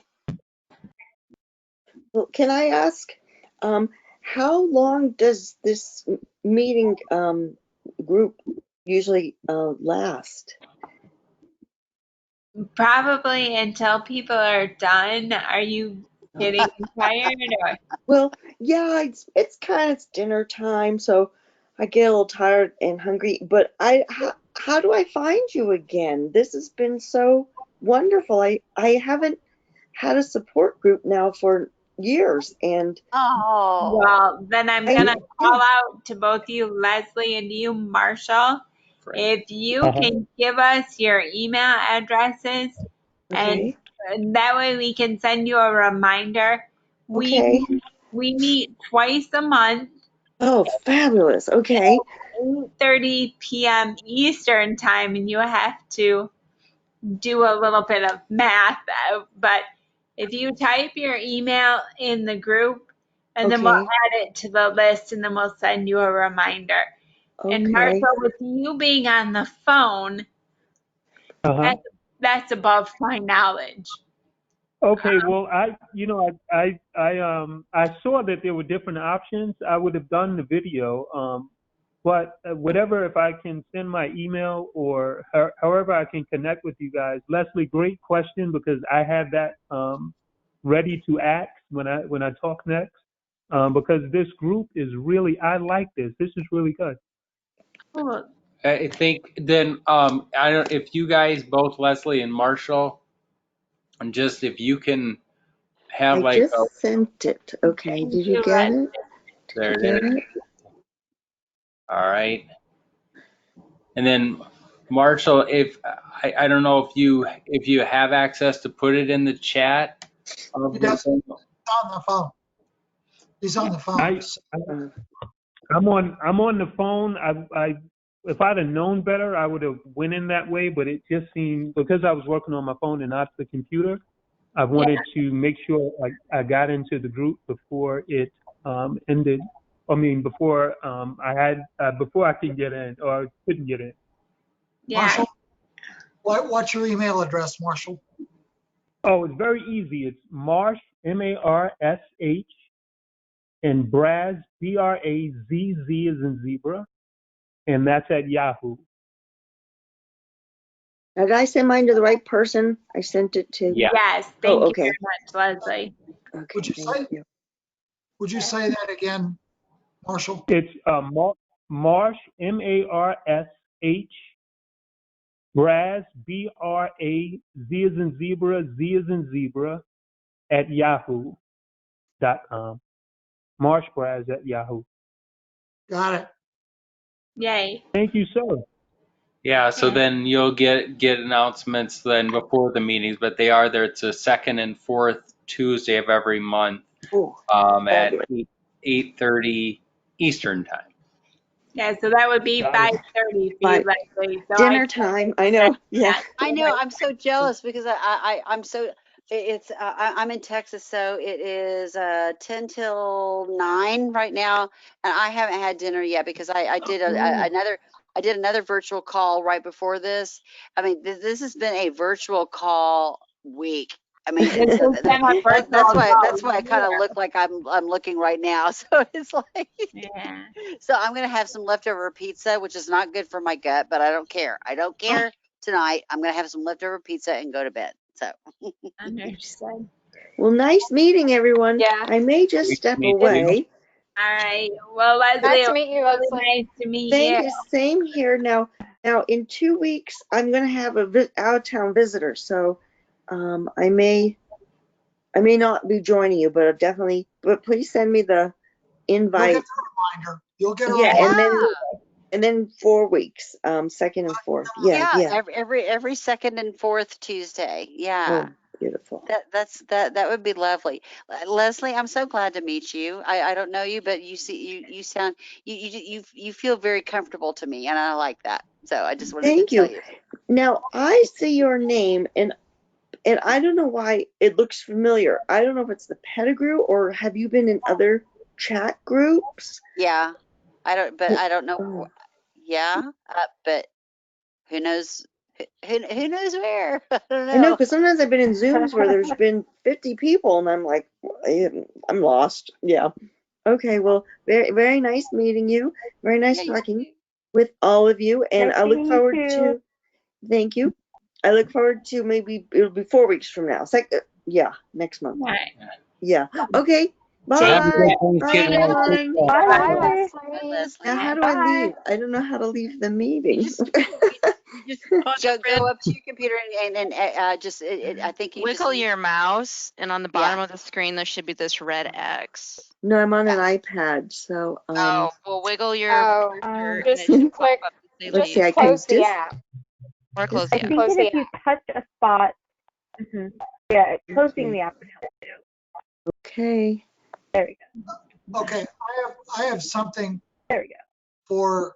Well, can I ask, how long does this meeting group usually last? Probably until people are done. Are you getting tired? Or? Well, yeah, it's kind of dinner time, so I get a little tired and hungry. But how do I find you again? This has been so wonderful. I haven't had a support group now for years, and Well, then I'm gonna call out to both you, Leslie, and you, Marshall. If you can give us your email addresses, and that way we can send you a reminder. We meet twice a month. Oh, fabulous. Okay. 8:30 p.m. Eastern time, and you have to do a little bit of math, but if you type your email in the group, and then we'll add it to the list, and then we'll send you a reminder. And Martha, with you being on the phone, that's above my knowledge. Okay, well, I saw that there were different options. I would have done the video, but whatever, if I can send my email or however I can connect with you guys. Leslie, great question, because I have that ready to ask when I talk next. because this group is really, I like this. This is really good. Cool. I think then I don't if you guys both Leslie and Marshall, and just if you can have I like a just sent it. Okay, Thank did you you, get Leslie. it? there Get it is. it? All right. And then Marshall, if I don't know if you have access to put it in the chat of He the does. thing. On the phone. He's on the phone. I'm on the phone. I if I'd have known better, I would have went in that way. But it just seemed, because I was working on my phone and not the computer, I wanted to make sure I got into the group before it ended. I mean, before before I could get in or couldn't get in. Yeah. Marshall, what's your email address, Marshall? Oh, it's very easy. It's Marsh, M-A-R-S-H, and Braz, B-R-A-Z-Z as in zebra, and that's at Yahoo. Now, did I send mine to the right person? I sent it to. Yeah. Yes. Thank you okay. very much, Leslie. Okay, thank you. Would you say that again, Marshall? It's Marsh, M-A-R-S-H, Braz, B-R-A-Z as in zebra, Z as in zebra, at yahoo.com. Marsh Braz at Yahoo. Got it. Yay. Thank you, sir. Yeah, so then you'll get announcements then before the meetings, but they are there. It's the second and fourth Tuesday of every month at 8:30 Eastern time. Yeah, so that would be 5:30 for you, Leslie. So Dinner time. I know. Yeah. I know. I'm so jealous because I'm so. It's I'm in Texas, so it is 10 till 9 right now, and I haven't had dinner yet because I did another virtual call right before this. I mean, this has been a virtual call week. I mean, that's why I kind of look like I'm looking right now. So it's like, yeah. So I'm gonna have some leftover pizza, which is not good for my gut, but I don't care. I don't care tonight. I'm gonna have some leftover pizza and go to bed. So. Understood. Well, nice meeting everyone. Yeah. I may just step away. All right. Well, Leslie, Nice to meet you, really Leslie. nice to meet Thank you. you. Same here. Now in 2 weeks, I'm going to have a out-of-town visitor, so I may not be joining you, but but please send me the invite. You'll get a reminder. You'll get a reminder. And then 4 weeks, second and fourth. Yeah. Every second and fourth Tuesday. Yeah. Oh, beautiful. That would be lovely. Leslie, I'm so glad to meet you. I don't know you, but you sound you feel very comfortable to me, and I like that. So I just wanted to tell you. Now I see your name, and I don't know why it looks familiar. I don't know if it's the Pettigrew, or have you been in other chat groups? Yeah, I don't know. Yeah, but who knows? Who knows where? I don't know. I know, because sometimes I've been in Zooms where there's been 50 people, and I'm like, I'm lost. Yeah. Okay. Well, very, very nice meeting you. Very nice talking with all of you, and I look forward to. Thank you. I look forward to maybe it'll be 4 weeks from now. Next month. Right. Yeah. Okay. Bye. Bye, everyone. Bye. Now, how do I leave? I don't know how to leave the meeting. Go up to your computer and just I think you wiggle just your mouse, and on the bottom of the screen there should be this red X. No, I'm on an iPad, so well, wiggle your cursor just and it should click. pop up to say Let's leave. see, I can Close the app. Or close I the app. think that if you touch a spot, closing the app would help too. Okay. There we go. Okay, I have something There we go. for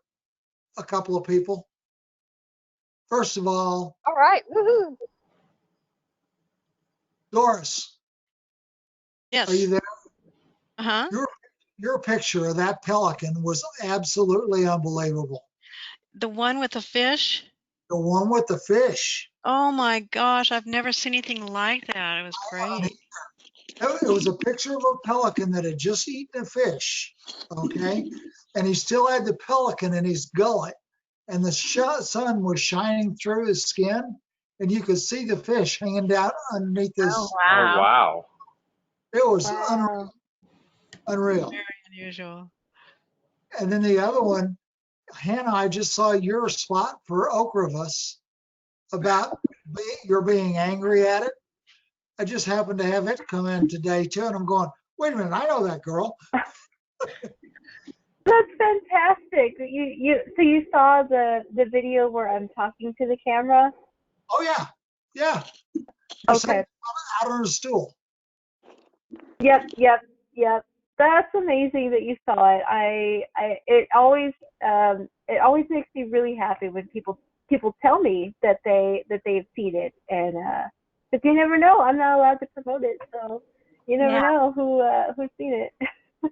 a couple of people. First of all, right. Woohoo. Doris. Yes. Are you there? Uh-huh. Your picture of that pelican was absolutely unbelievable. The one with the fish? The one with the fish. Oh my gosh, I've never seen anything like that. It was great. It was a picture of a pelican that had just eaten a fish, okay? And he still had the pelican in his gullet, and the sun was shining through his skin, and you could see the fish hanging down underneath his. Oh, wow. It was unreal. Unreal. Very unusual. And then the other one, Hannah, I just saw your spot for Ocrevus about you're being angry at it. I just happened to have it come in today too, and I'm going, wait a minute, I know that girl. That's fantastic. So you saw the video where I'm talking to the camera? Oh yeah, yeah. You're Okay. sitting out on a stool. Yep. That's amazing that you saw it. It always makes me really happy when people tell me that they've seen it, and but you never know. I'm not allowed to promote it, so you never know who's seen it.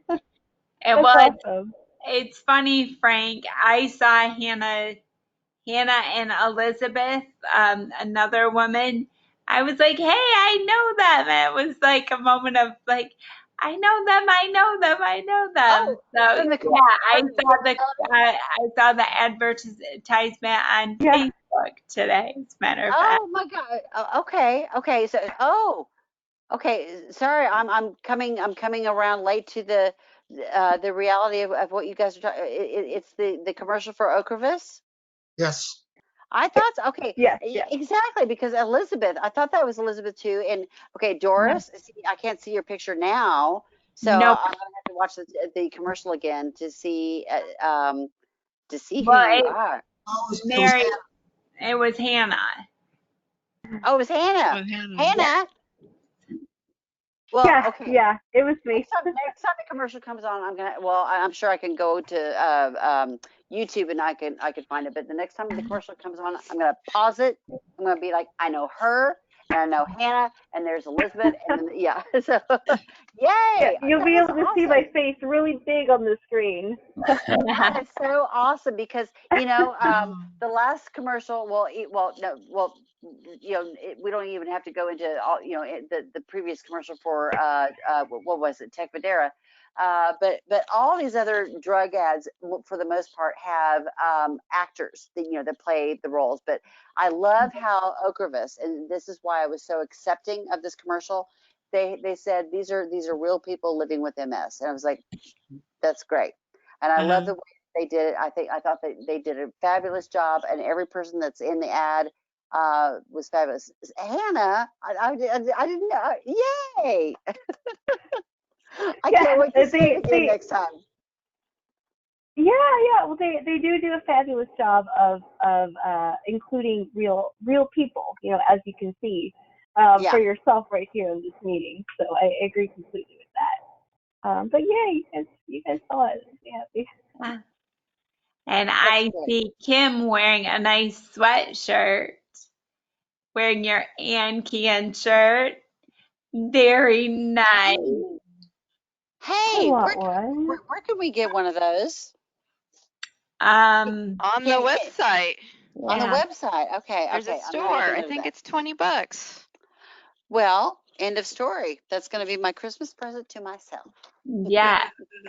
That's awesome. It's funny, Frank. I saw Hannah and Elizabeth, another woman. I was like, hey, I know them. And it was like a moment of like, I know them. Oh, So from the I saw the advertisement on Facebook today, as a matter of fact. Oh my God. Okay. So, okay. Sorry, I'm coming around late to the reality of what you guys are talking. It's the commercial for Ocrevus. Yes. I thought so. Okay, Yes. exactly, because Elizabeth, I thought that was Elizabeth too. And okay, Doris, see, I can't see your picture now, so Nope. I'm gonna have to watch the commercial again to see who Well, you are. Mary, it was Hannah. Oh, it was Hannah. With Hannah. Hannah. Well, Yeah, okay. yeah, it was me. Next time the commercial comes on, I'm sure I can go to YouTube and I can find it. But the next time the commercial comes on, I'm gonna pause it. I'm gonna be like, I know her, and I know Hannah, and there's Elizabeth, and then yeah. So, yay! Yeah, you'll be That's able to see my face really big on the screen. That is so awesome because the last commercial. We don't even have to go into all the previous commercial for what was it, Tech Madera, but all these other drug ads for the most part have actors that play the roles. But I love how Ocrevus, and this is why I was so accepting of this commercial. They said these are real people living with MS, and I was like, that's great. And I love the way they did it. I thought that they did a fabulous job, and every person that's in the ad was fabulous. Hannah, I didn't know. Yay! I can't wait to see it again next time. Yeah. Well, they do a fabulous job of including real people, as you can see for yourself right here in this meeting. So I agree completely with that. But yeah, you guys saw it. Yeah. And I see Kim wearing a nice sweatshirt, wearing your AnCan shirt. Very nice. Hey, where can we get one of those? On the website. On the website. Okay. There's a store. I think it's $20. Well, end of story. That's going to be my Christmas present to myself. Yeah,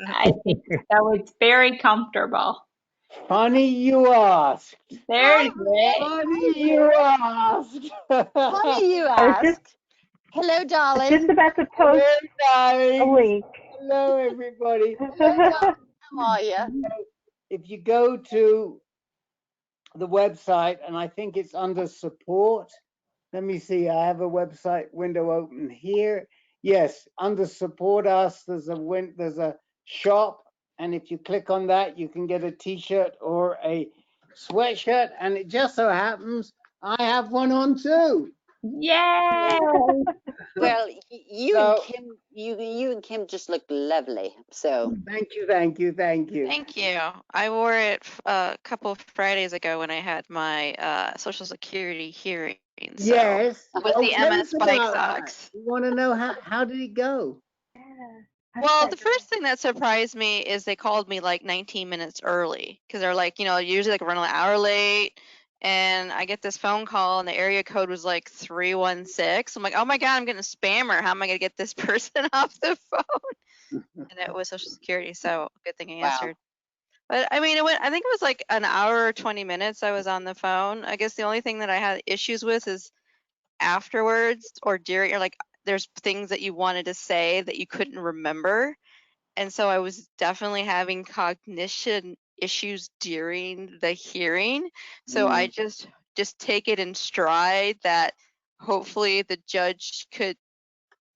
I think so. It's very comfortable. Funny you asked. There's it. Funny you asked. Funny you asked. Hello, darling. Just about to post a link. Hello, everybody. How are you? If you go to the website, and I think it's under support. Let me see. I have a website window open here. Yes, under support us, there's a shop, and if you click on that, you can get a T-shirt or a sweatshirt. And it just so happens I have one on too. Yay! Well, you and Kim just look lovely. So thank you. Thank you. I wore it a couple of Fridays ago when I had my Social Security hearing. So Yes. with the MS bike socks. You want to know how did it go? Well, the first thing that surprised me is they called me like 19 minutes early because they're like, usually like running an hour late. And I get this phone call and the area code was like 316. I'm like, oh my God, I'm getting a spammer. How am I going to get this person off the phone? And it was Social Security. So good thing I answered. But I mean, I think it was like an hour or 20 minutes I was on the phone. I guess the only thing that I had issues with is afterwards or during, or like there's things that you wanted to say that you couldn't remember. And so I was definitely having cognition issues during the hearing. So I just take it in stride that hopefully the judge could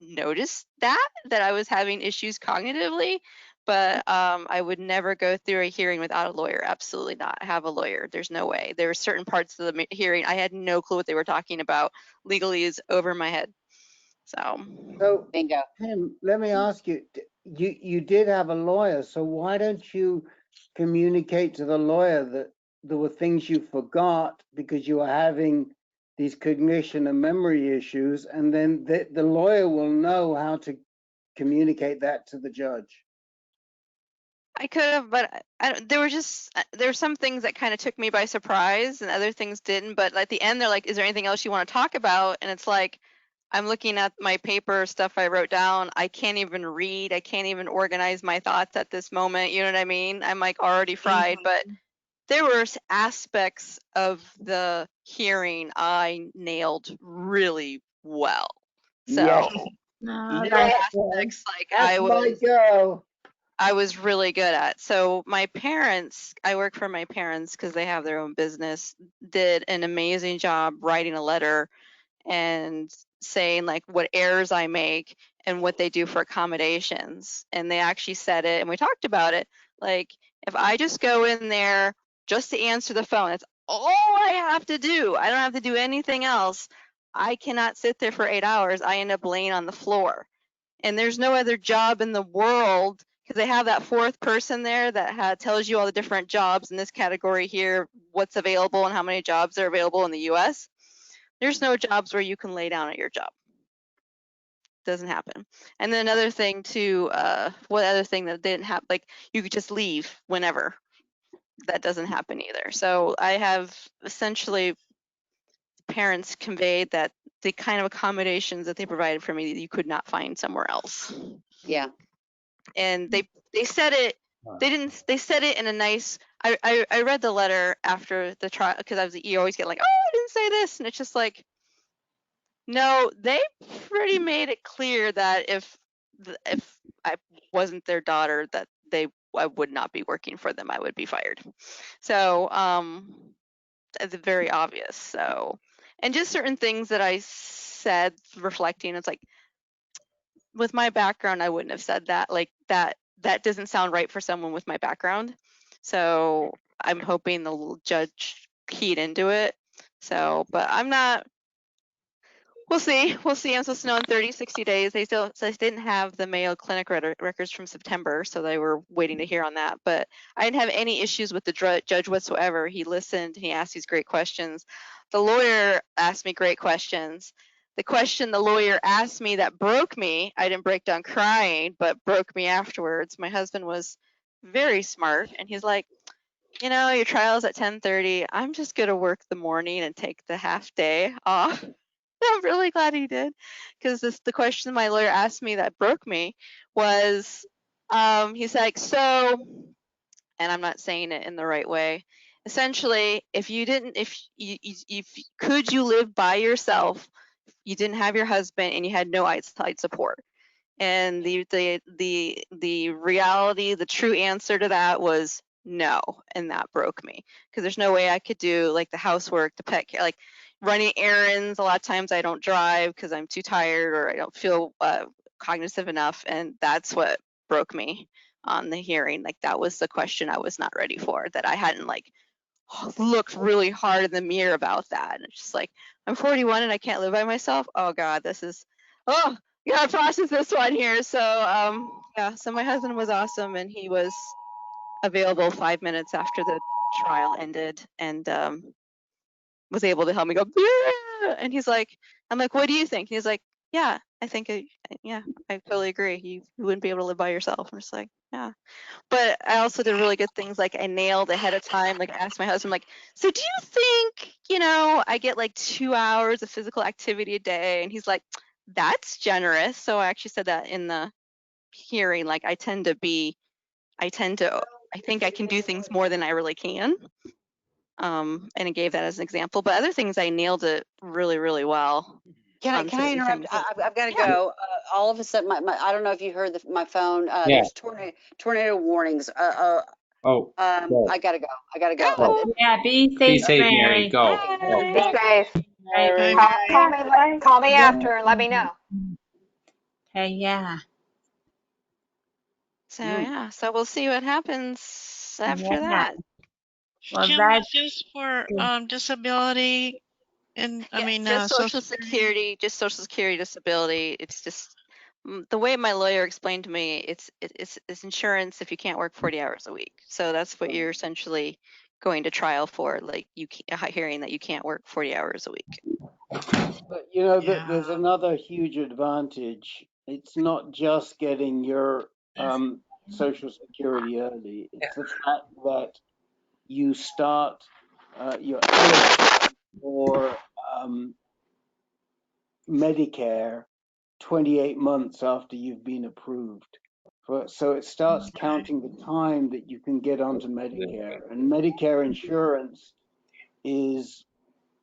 notice that I was having issues cognitively, but I would never go through a hearing without a lawyer. Absolutely not. Have a lawyer. There's no way. There were certain parts of the hearing I had no clue what they were talking about. Legalese over my head. So, Bingo. Tim, let me ask you, you did have a lawyer, so why don't you communicate to the lawyer that there were things you forgot because you were having these cognition and memory issues, and then the lawyer will know how to communicate that to the judge? I could have, but there were some things that kind of took me by surprise and other things didn't. But at the end, they're like, is there anything else you want to talk about? And it's like, I'm looking at my paper stuff I wrote down. I can't even read. I can't even organize my thoughts at this moment. You know what I mean? I'm like already fried. But there were aspects of the hearing I nailed really well. So Yes. there were aspects like I was really good at. So my parents, I work for my parents because they have their own business, did an amazing job writing a letter and saying like what errors I make and what they do for accommodations. And they actually said it and we talked about it. Like if I just go in there just to answer the phone, that's all I have to do. I don't have to do anything else. I cannot sit there for 8 hours. I end up laying on the floor. And there's no other job in the world because they have that fourth person there that tells you all the different jobs in this category here, what's available and how many jobs are available in the US. There's no jobs where you can lay down at your job. Doesn't happen. And then another thing too, what other thing that didn't happen, like you could just leave whenever. That doesn't happen either. So I have essentially parents conveyed that the kind of accommodations that they provided for me that you could not find somewhere else. Yeah. And they said it, they said it in a nice, I read the letter after the trial because you always get like, oh, I didn't say this. And it's just like, no, they pretty made it clear that if I wasn't their daughter, that I would not be working for them. I would be fired. So it's very obvious. So, and just certain things that I said, reflecting, it's like with my background, I wouldn't have said that. Like that doesn't sound right for someone with my background. So I'm hoping the judge keyed into it. So, but I'm not. We'll see. I'm supposed to know in 30, 60 days. They didn't have the Mayo Clinic records from September, so they were waiting to hear on that. But I didn't have any issues with the judge whatsoever. He listened. He asked these great questions. The lawyer asked me great questions. The question the lawyer asked me that broke me, I didn't break down crying, but broke me afterwards. My husband was very smart, and he's like, you know, your trial's at 10:30. I'm just going to work the morning and take the half day off. I'm really glad he did, because the question my lawyer asked me that broke me was, he's like, so, and I'm not saying it in the right way. Essentially, if you could you live by yourself, you didn't have your husband and you had no outside support? And the reality, the true answer to that was no, and that broke me because there's no way I could do like the housework, the pet care, like running errands. A lot of times I don't drive because I'm too tired or I don't feel cognitive enough, and that's what broke me on the hearing. Like that was the question I was not ready for, that I hadn't like looked really hard in the mirror about that. And it's just like, I'm 41 and I can't live by myself. Oh God, this is, oh, you gotta process this one here. So yeah, so my husband was awesome, and he was available 5 minutes after the trial ended, and was able to help me go, yeah! And he's like, I'm like, what do you think? And he's like, yeah, I think, yeah, I totally agree. You wouldn't be able to live by yourself. I'm just like, yeah. But I also did really good things, like I nailed ahead of time. Like I asked my husband, like, so do you think, I get like 2 hours of physical activity a day? And he's like, that's generous. So I actually said that in the hearing, like I think I can do things more than I really can. And I gave that as an example. But other things I nailed it really, really well. Can I interrupt? I've got to go. all of a sudden, I don't know if you heard my phone. Yeah. There's tornado warnings. Oh. Go. I gotta go. I gotta go. Go. Yeah, be Be safe, safe, Mary. Mary. Go. Go. Be safe. Right. Call me after and let me know. Okay, yeah. So yeah, so we'll see what happens after Yeah. that. Well, Kim, that's is this for disability? And I Yeah, mean, just Social Social Security, just Social Security disability. It's just the way my lawyer explained to me. It's insurance if you can't work 40 hours a week. So that's what you're essentially going to trial for, like hearing that you can't work 40 hours a week. But you know, there's another huge advantage. It's not just getting your Social Security early. It's the fact that you start you're eligible for Medicare 28 months after you've been approved. So it starts counting the time that you can get onto Medicare, and Medicare insurance is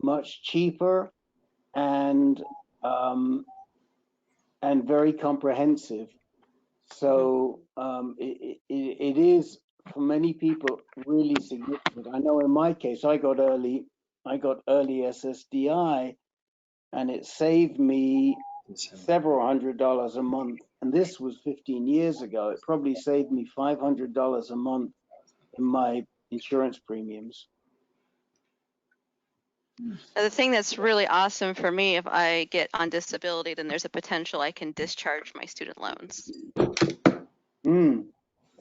much cheaper and very comprehensive. So it is for many people really significant. I know in my case, I got early SSDI, and it saved me several $100s a month. And this was 15 years ago. It probably saved me $500 a month in my insurance premiums. The thing that's really awesome for me, if I get on disability, then there's a potential I can discharge my student loans.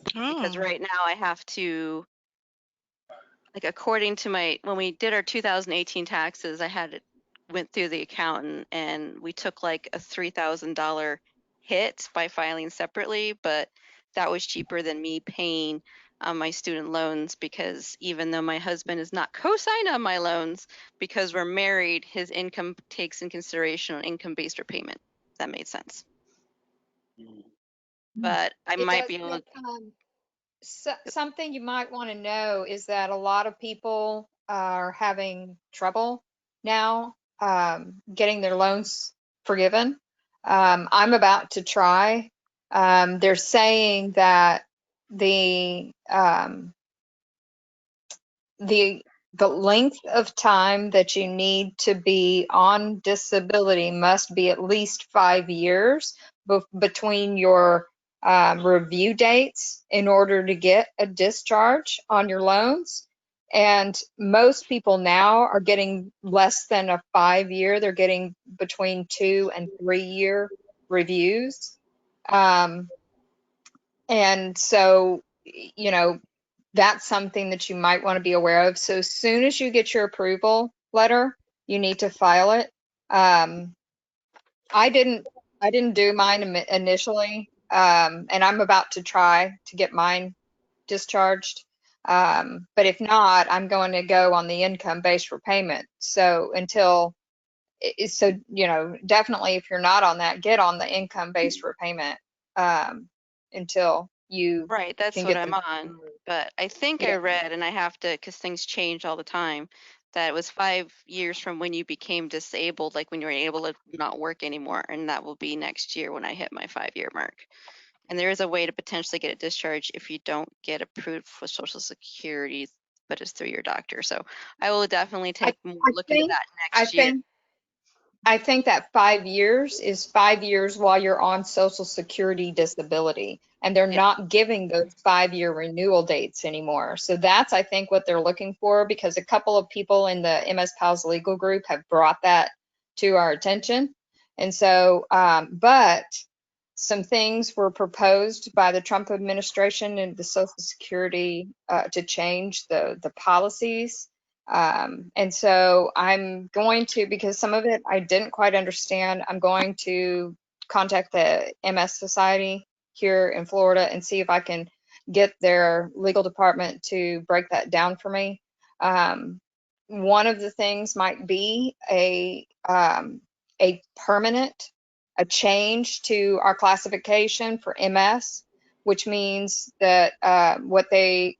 Because right now I have to, like, according to when we did our 2018 taxes, went through the accountant and we took like a $3,000 hit by filing separately, but that was cheaper than me paying my student loans, because even though my husband is not co-signed on my loans, because we're married, his income takes in consideration an income-based repayment. If that made sense. But I might be able to. Something you might want to know is that a lot of people are having trouble now getting their loans forgiven. I'm about to try. They're saying that the length of time that you need to be on disability must be at least 5 years between your review dates in order to get a discharge on your loans. And most people now are getting less than a 5 year. They're getting between 2 and 3 year reviews. And so, you know, that's something that you might want to be aware of. So as soon as you get your approval letter, you need to file it. I didn't do mine initially, and I'm about to try to get mine discharged. But if not, I'm going to go on the income-based repayment. So you know, definitely if you're not on that, get on the income-based repayment until you Right, that's can what get I'm on. But I think I read, and I have to, because things change all the time, that it was 5 years from when you became disabled, like when you were able to not work anymore, and that will be next year when I hit my 5-year mark. And there is a way to potentially get a discharge if you don't get approved for Social Security, but it's through your doctor. So I will definitely take more look into that next year. I think that 5 years is 5 years while you're on Social Security disability, and they're not giving those 5-year renewal dates anymore. So that's, I think, what they're looking for, because a couple of people in the MS Pals legal group have brought that to our attention. And so, but some things were proposed by the Trump administration and the Social Security to change the policies. And so I'm going to, because some of it I didn't quite understand, I'm going to contact the MS Society here in Florida and see if I can get their legal department to break that down for me. One of the things might be a permanent, a change to our classification for MS, which means that what I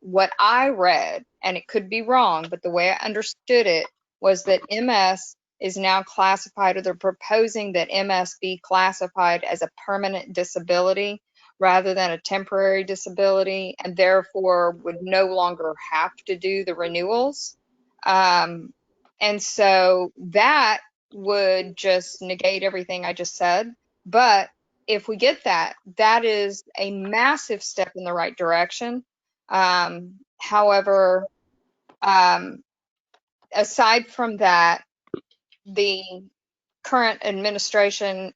read, and it could be wrong, but the way I understood it was that MS is now classified, or they're proposing that MS be classified as a permanent disability rather than a temporary disability, and therefore would no longer have to do the renewals. And so that would just negate everything I just said. But if we get that, that is a massive step in the right direction. However, aside from that, the current administration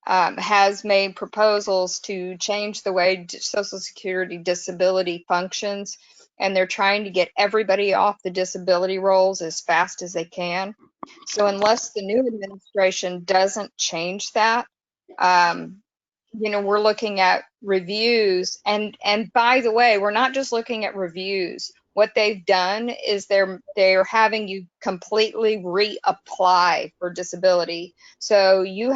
has made proposals to change the way Social Security disability functions, and they're trying to get everybody off the disability rolls as fast as they can. So unless the new administration doesn't change that, we're looking at reviews. And by the way, we're not just looking at reviews. What they've done is they're having you completely reapply for disability. So you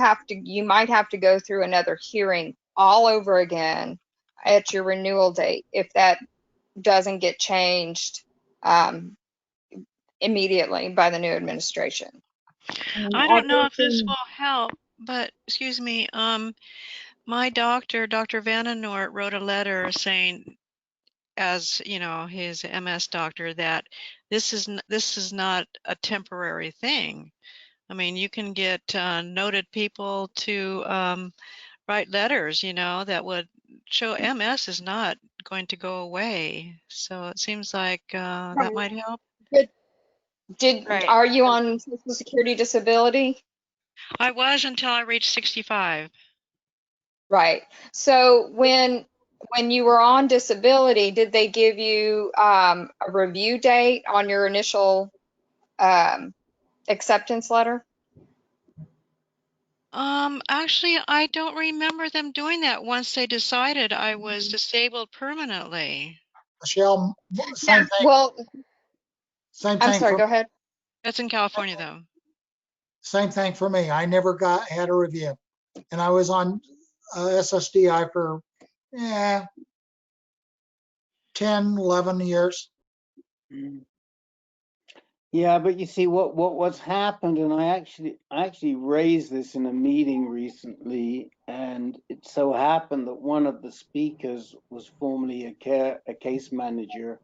might have to go through another hearing all over again at your renewal date if that doesn't get changed immediately by the new administration. I don't know if this will help, but excuse me, my doctor, Dr. Vandenort, wrote a letter saying, as you know, his MS doctor, that this is not a temporary thing. I mean, you can get noted people to write letters, that would show MS is not going to go away. So it seems like that might help. Are you on Social Security disability? I was until I reached 65. Right. So when you were on disability, did they give you a review date on your initial acceptance letter? Actually, I don't remember them doing that once they decided I was disabled permanently. Michelle, same thing. Well, same thing. I'm sorry, go ahead. That's in California, though. Same thing for me. I never had a review, and I was on SSDI for 10, 11 years. Yeah, but you see what's happened, and I actually raised this in a meeting recently, and it so happened that one of the speakers was formerly a case manager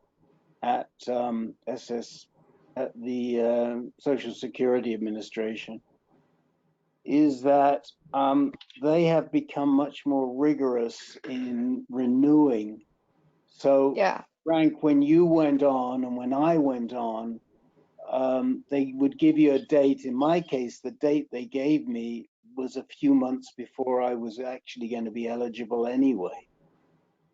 at the Social Security Administration, is that they have become much more rigorous in renewing. So, yeah. Frank, when you went on and when I went on, they would give you a date. In my case, the date they gave me was a few months before I was actually going to be eligible anyway.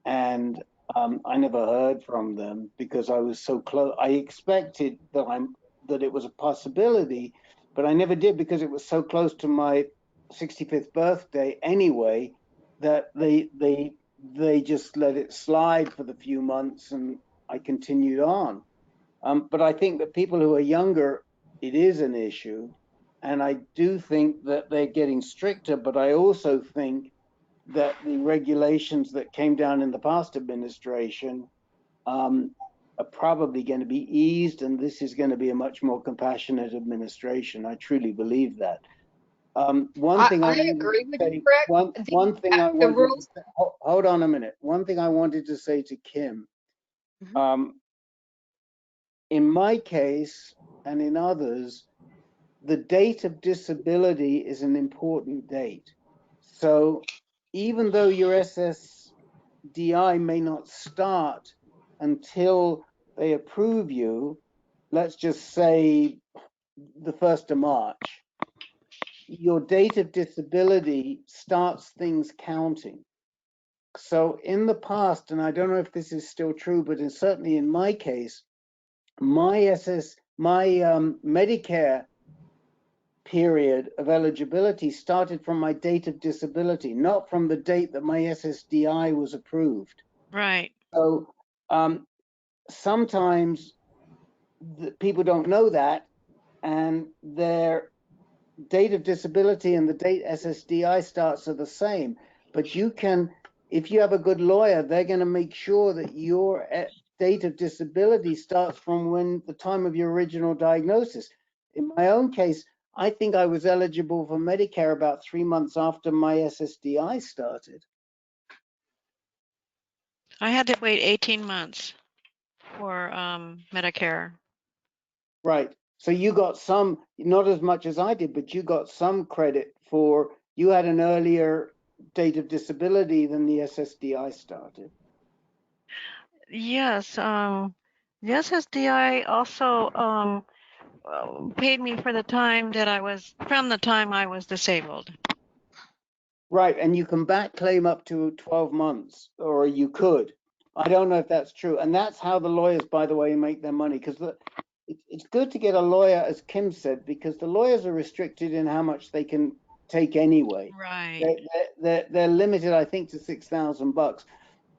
And I never heard from them because I was so close. I expected that it was a possibility, but I never did because it was so close to my 65th birthday anyway that they just let it slide for the few months, and I continued on. But I think that people who are younger, it is an issue. And I do think that they're getting stricter, but I also think that the regulations that came down in the past administration are probably going to be eased, and this is going to be a much more compassionate administration. I truly believe that. One thing I agree with you, Rick. One thing I wanted to say, hold on a minute. One thing I wanted to say to Kim, in my case and in others, the date of disability is an important date. So even though your SSDI may not start until they approve you, let's just say the 1st of March, your date of disability starts things counting. So in the past, and I don't know if this is still true, but certainly in my case, my Medicare period of eligibility started from my date of disability, not from the date that my SSDI was approved. Right. So sometimes people don't know that, and their date of disability and the date SSDI starts are the same. But you can, if you have a good lawyer, they're going to make sure that your date of disability starts from when the time of your original diagnosis. In my own case, I think I was eligible for Medicare about 3 months after my SSDI started. I had to wait 18 months for Medicare. Right. So you got some, not as much as I did, but you got some credit for, you had an earlier date of disability than the SSDI started. Yes, the SSDI also paid me for the time that I was, from the time I was disabled. Right, and you can back claim up to 12 months, or you could. I don't know if that's true. And that's how the lawyers, by the way, make their money. Because it's good to get a lawyer, as Kim said, because the lawyers are restricted in how much they can take anyway. Right. They're limited, I think, to $6,000. But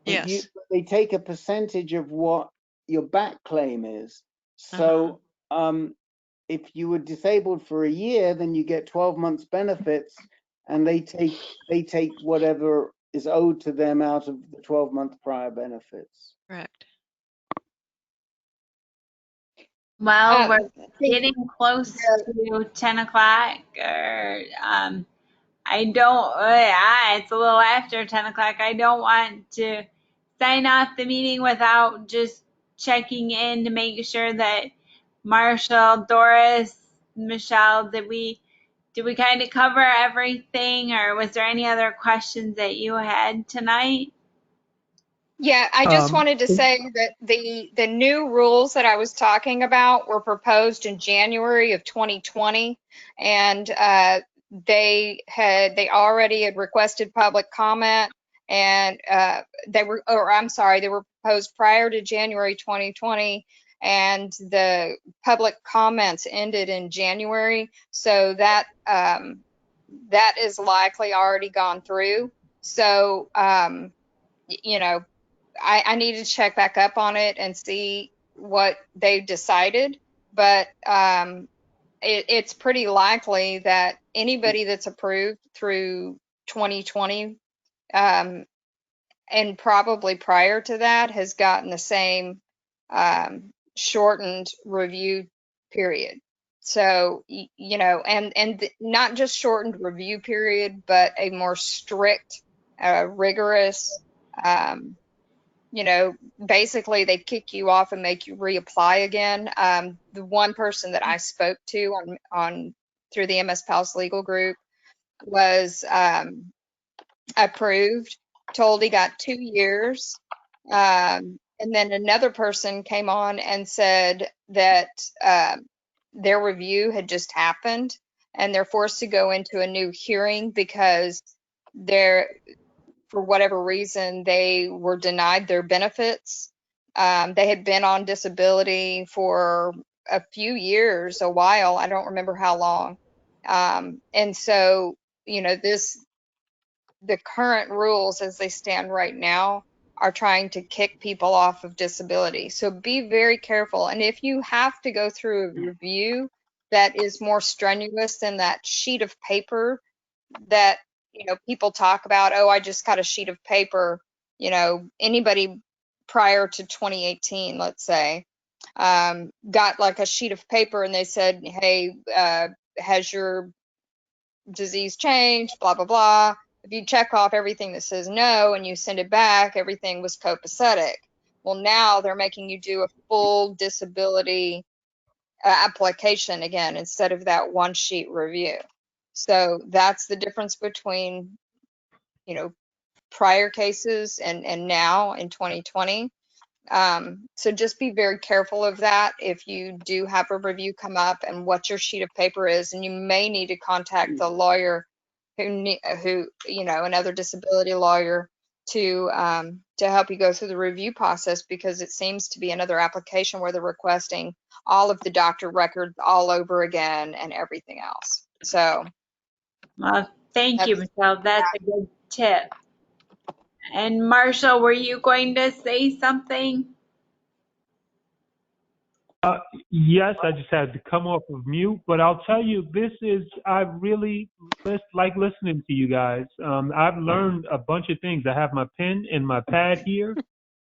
Yes. they take a percentage of what your back claim is. So if you were disabled for a year, then you get 12 months benefits, and they take whatever is owed to them out of the 12-month prior benefits. Correct. Well, we're getting close to 10 o'clock, or I don't, it's a little after 10 o'clock. I don't want to sign off the meeting without just checking in to make sure that Marshall, Doris, Michelle, did we kind of cover everything, or was there any other questions that you had tonight? Yeah, I just wanted to say that the new rules that I was talking about were proposed in January of 2020, and they already had requested public comment, and they were proposed prior to January 2020, and the public comments ended in January, so that that is likely already gone through. So you know, I need to check back up on it and see what they've decided, but it's pretty likely that anybody that's approved through 2020 and probably prior to that has gotten the same shortened review period. So, you know, and not just shortened review period, but a more strict, rigorous, you know, basically they kick you off and make you reapply again. The one person that I spoke to on through the MS Pals legal group was approved, told he got 2 years. And then another person came on and said that their review had just happened and they're forced to go into a new hearing because they're, for whatever reason, they were denied their benefits. They had been on disability for a few years, a while, I don't remember how long. And so, you know, the current rules as they stand right now are trying to kick people off of disability. So be very careful. And if you have to go through a review that is more strenuous than that sheet of paper that, you know, people talk about, oh, I just got a sheet of paper, you know, anybody prior to 2018, let's say, got like a sheet of paper and they said, hey, has your disease changed, blah, blah, blah. If you check off everything that says no and you send it back, everything was copacetic. Well, now they're making you do a full disability application again instead of that one sheet review. So that's the difference between, you know, prior cases and now in 2020. So just be very careful of that if you do have a review come up and what your sheet of paper is, and you may need to contact the lawyer who you know, another disability lawyer to help you go through the review process, because it seems to be another application where they're requesting all of the doctor records all over again and everything else. So, well, thank you, Michelle. That's a good tip. And Marshall, were you going to say something? Yes, I just had to come off of mute, but I'll tell you, I really like listening to you guys. I've learned a bunch of things. I have my pen and my pad here.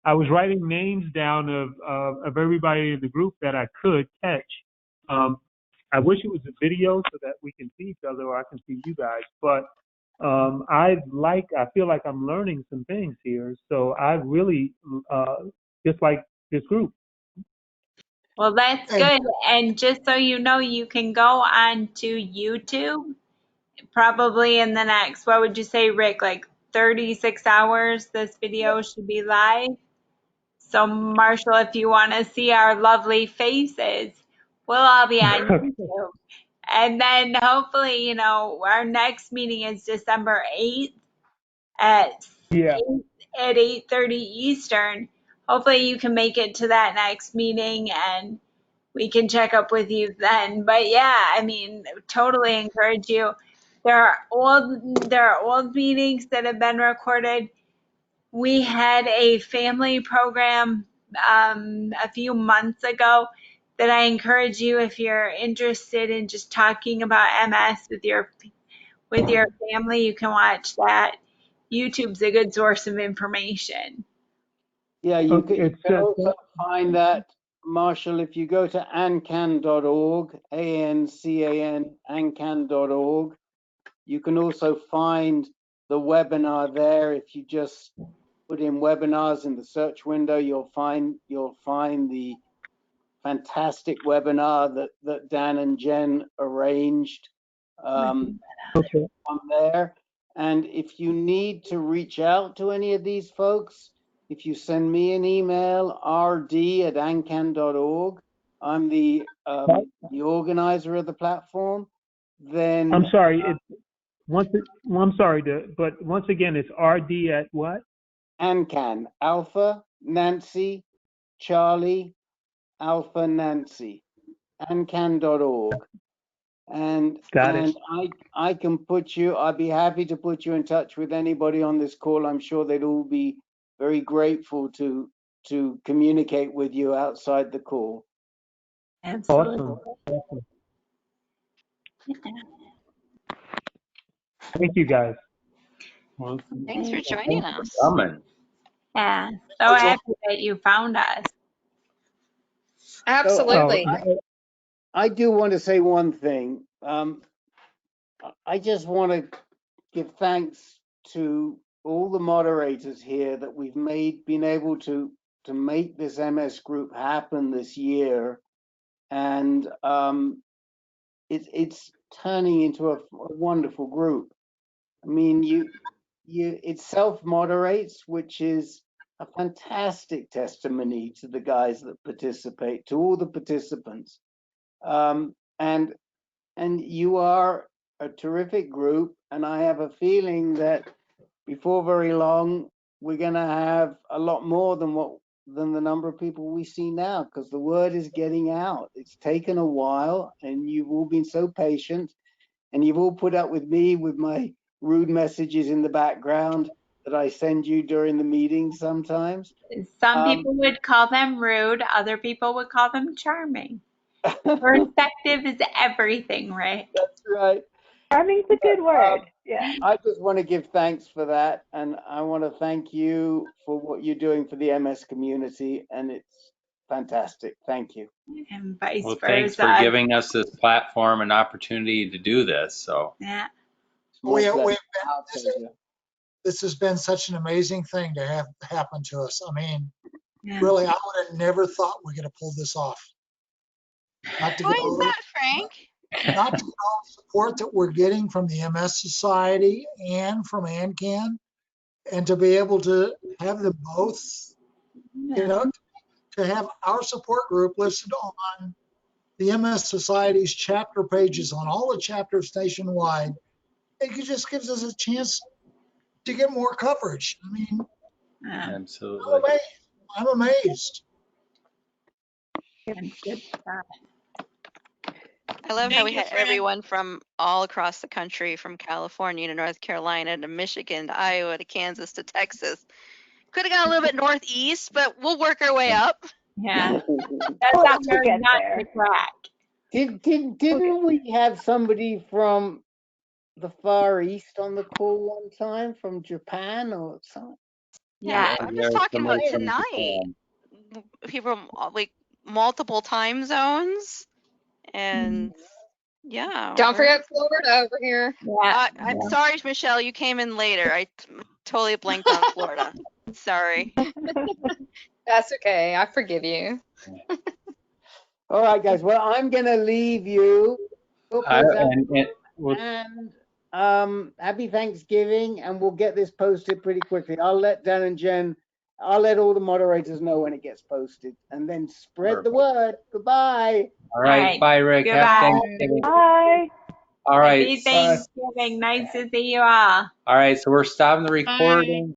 I was writing names down of everybody in the group that I could catch. I wish it was a video so that we can see each other or I can see you guys. But I feel like I'm learning some things here. So I really just like this group. Well, that's good. And just so you know, you can go on to YouTube probably in the next, what would you say, Rick, like 36 hours, this video should be live. So Marshall, if you want to see our lovely faces, we'll all be on YouTube. And then hopefully, you know, our next meeting is December 8th at Yeah. 8:30 Eastern. Hopefully you can make it to that next meeting and we can check up with you then. But yeah, I mean, totally encourage you. There are old meetings that have been recorded. We had a family program a few months ago that I encourage you, if you're interested in just talking about MS with your family, you can watch that. YouTube's a good source of information. Yeah, you can also find that, Marshall, if you go to ancan.org, ANCAN, ancan.org. You can also find the webinar there. If you just put in webinars in the search window, you'll find the fantastic webinar that Dan and Jen arranged on there. And if you need to reach out to any of these folks, if you send me an email, rd@ancan.org, I'm the organizer of the platform, then... I'm sorry, I'm sorry, but once again, it's RD at what? AnCan, Alpha, Nancy, Charlie, Alpha, Nancy, ancan.org. And I can I'd be happy to put you in touch with anybody on this call. I'm sure they'd all be very grateful to communicate with you outside the call. Absolutely. Awesome. Thank you, guys. Thanks for joining us. Yeah, so happy that you found us. Absolutely. So, I do want to say one thing. I just want to give thanks to all the moderators here that we've been able to make this MS group happen this year, and it's turning into a wonderful group. I mean, it self-moderates, which is a fantastic testimony to the guys that participate, to all the participants, and you are a terrific group, and I have a feeling that before very long we're going to have a lot more than the number of people we see now, because the word is getting out. It's taken a while, and you've all been so patient, and you've all put up with me with my rude messages in the background that I send you during the meetings sometimes. Some people would call them rude, other people would call them charming. Perspective is everything, right? That's right. Charming's a good word. Yeah. I just want to give thanks for that, and I want to thank you for what you're doing for the MS community, and it's fantastic. Thank you. And vice Well, versa. thanks for giving us this platform and opportunity to do this. So yeah, this has been such an amazing thing to have happen to us. I mean, really, I would have never thought we could have pulled this off. Not to Why is that, Frank? Not to get all the support that we're getting from the MS Society and from AnCan, and to be able to have them both, you know, to have our support group listed on the MS Society's chapter pages on all the chapters nationwide. It just gives us a chance to get more coverage. I mean, absolutely. I'm amazed. I love how we had everyone from all across the country, from California to North Carolina to Michigan to Iowa to Kansas to Texas. Could have gone a little bit northeast, but we'll work our way up. Yeah, that's not hard not to crack. Didn't we have somebody from the Far East on the call one time, from Japan or something? Yeah, I'm just talking about tonight. People from like multiple time zones, and Yeah. Don't forget Florida over here. Yeah. I'm sorry, Michelle, you came in later. I totally blanked on Florida. Sorry. That's okay. I forgive you. All right, guys. Well, I'm gonna leave you. Happy Thanksgiving, and we'll get this posted pretty quickly. I'll let Dan and Jen. I'll let all the moderators know when it gets posted, and then spread the word. Goodbye. All right. Bye, Rick. Goodbye. Happy Thanksgiving. Bye. All right. Happy Thanksgiving. Nice to see you all. All right. So we're stopping the recording.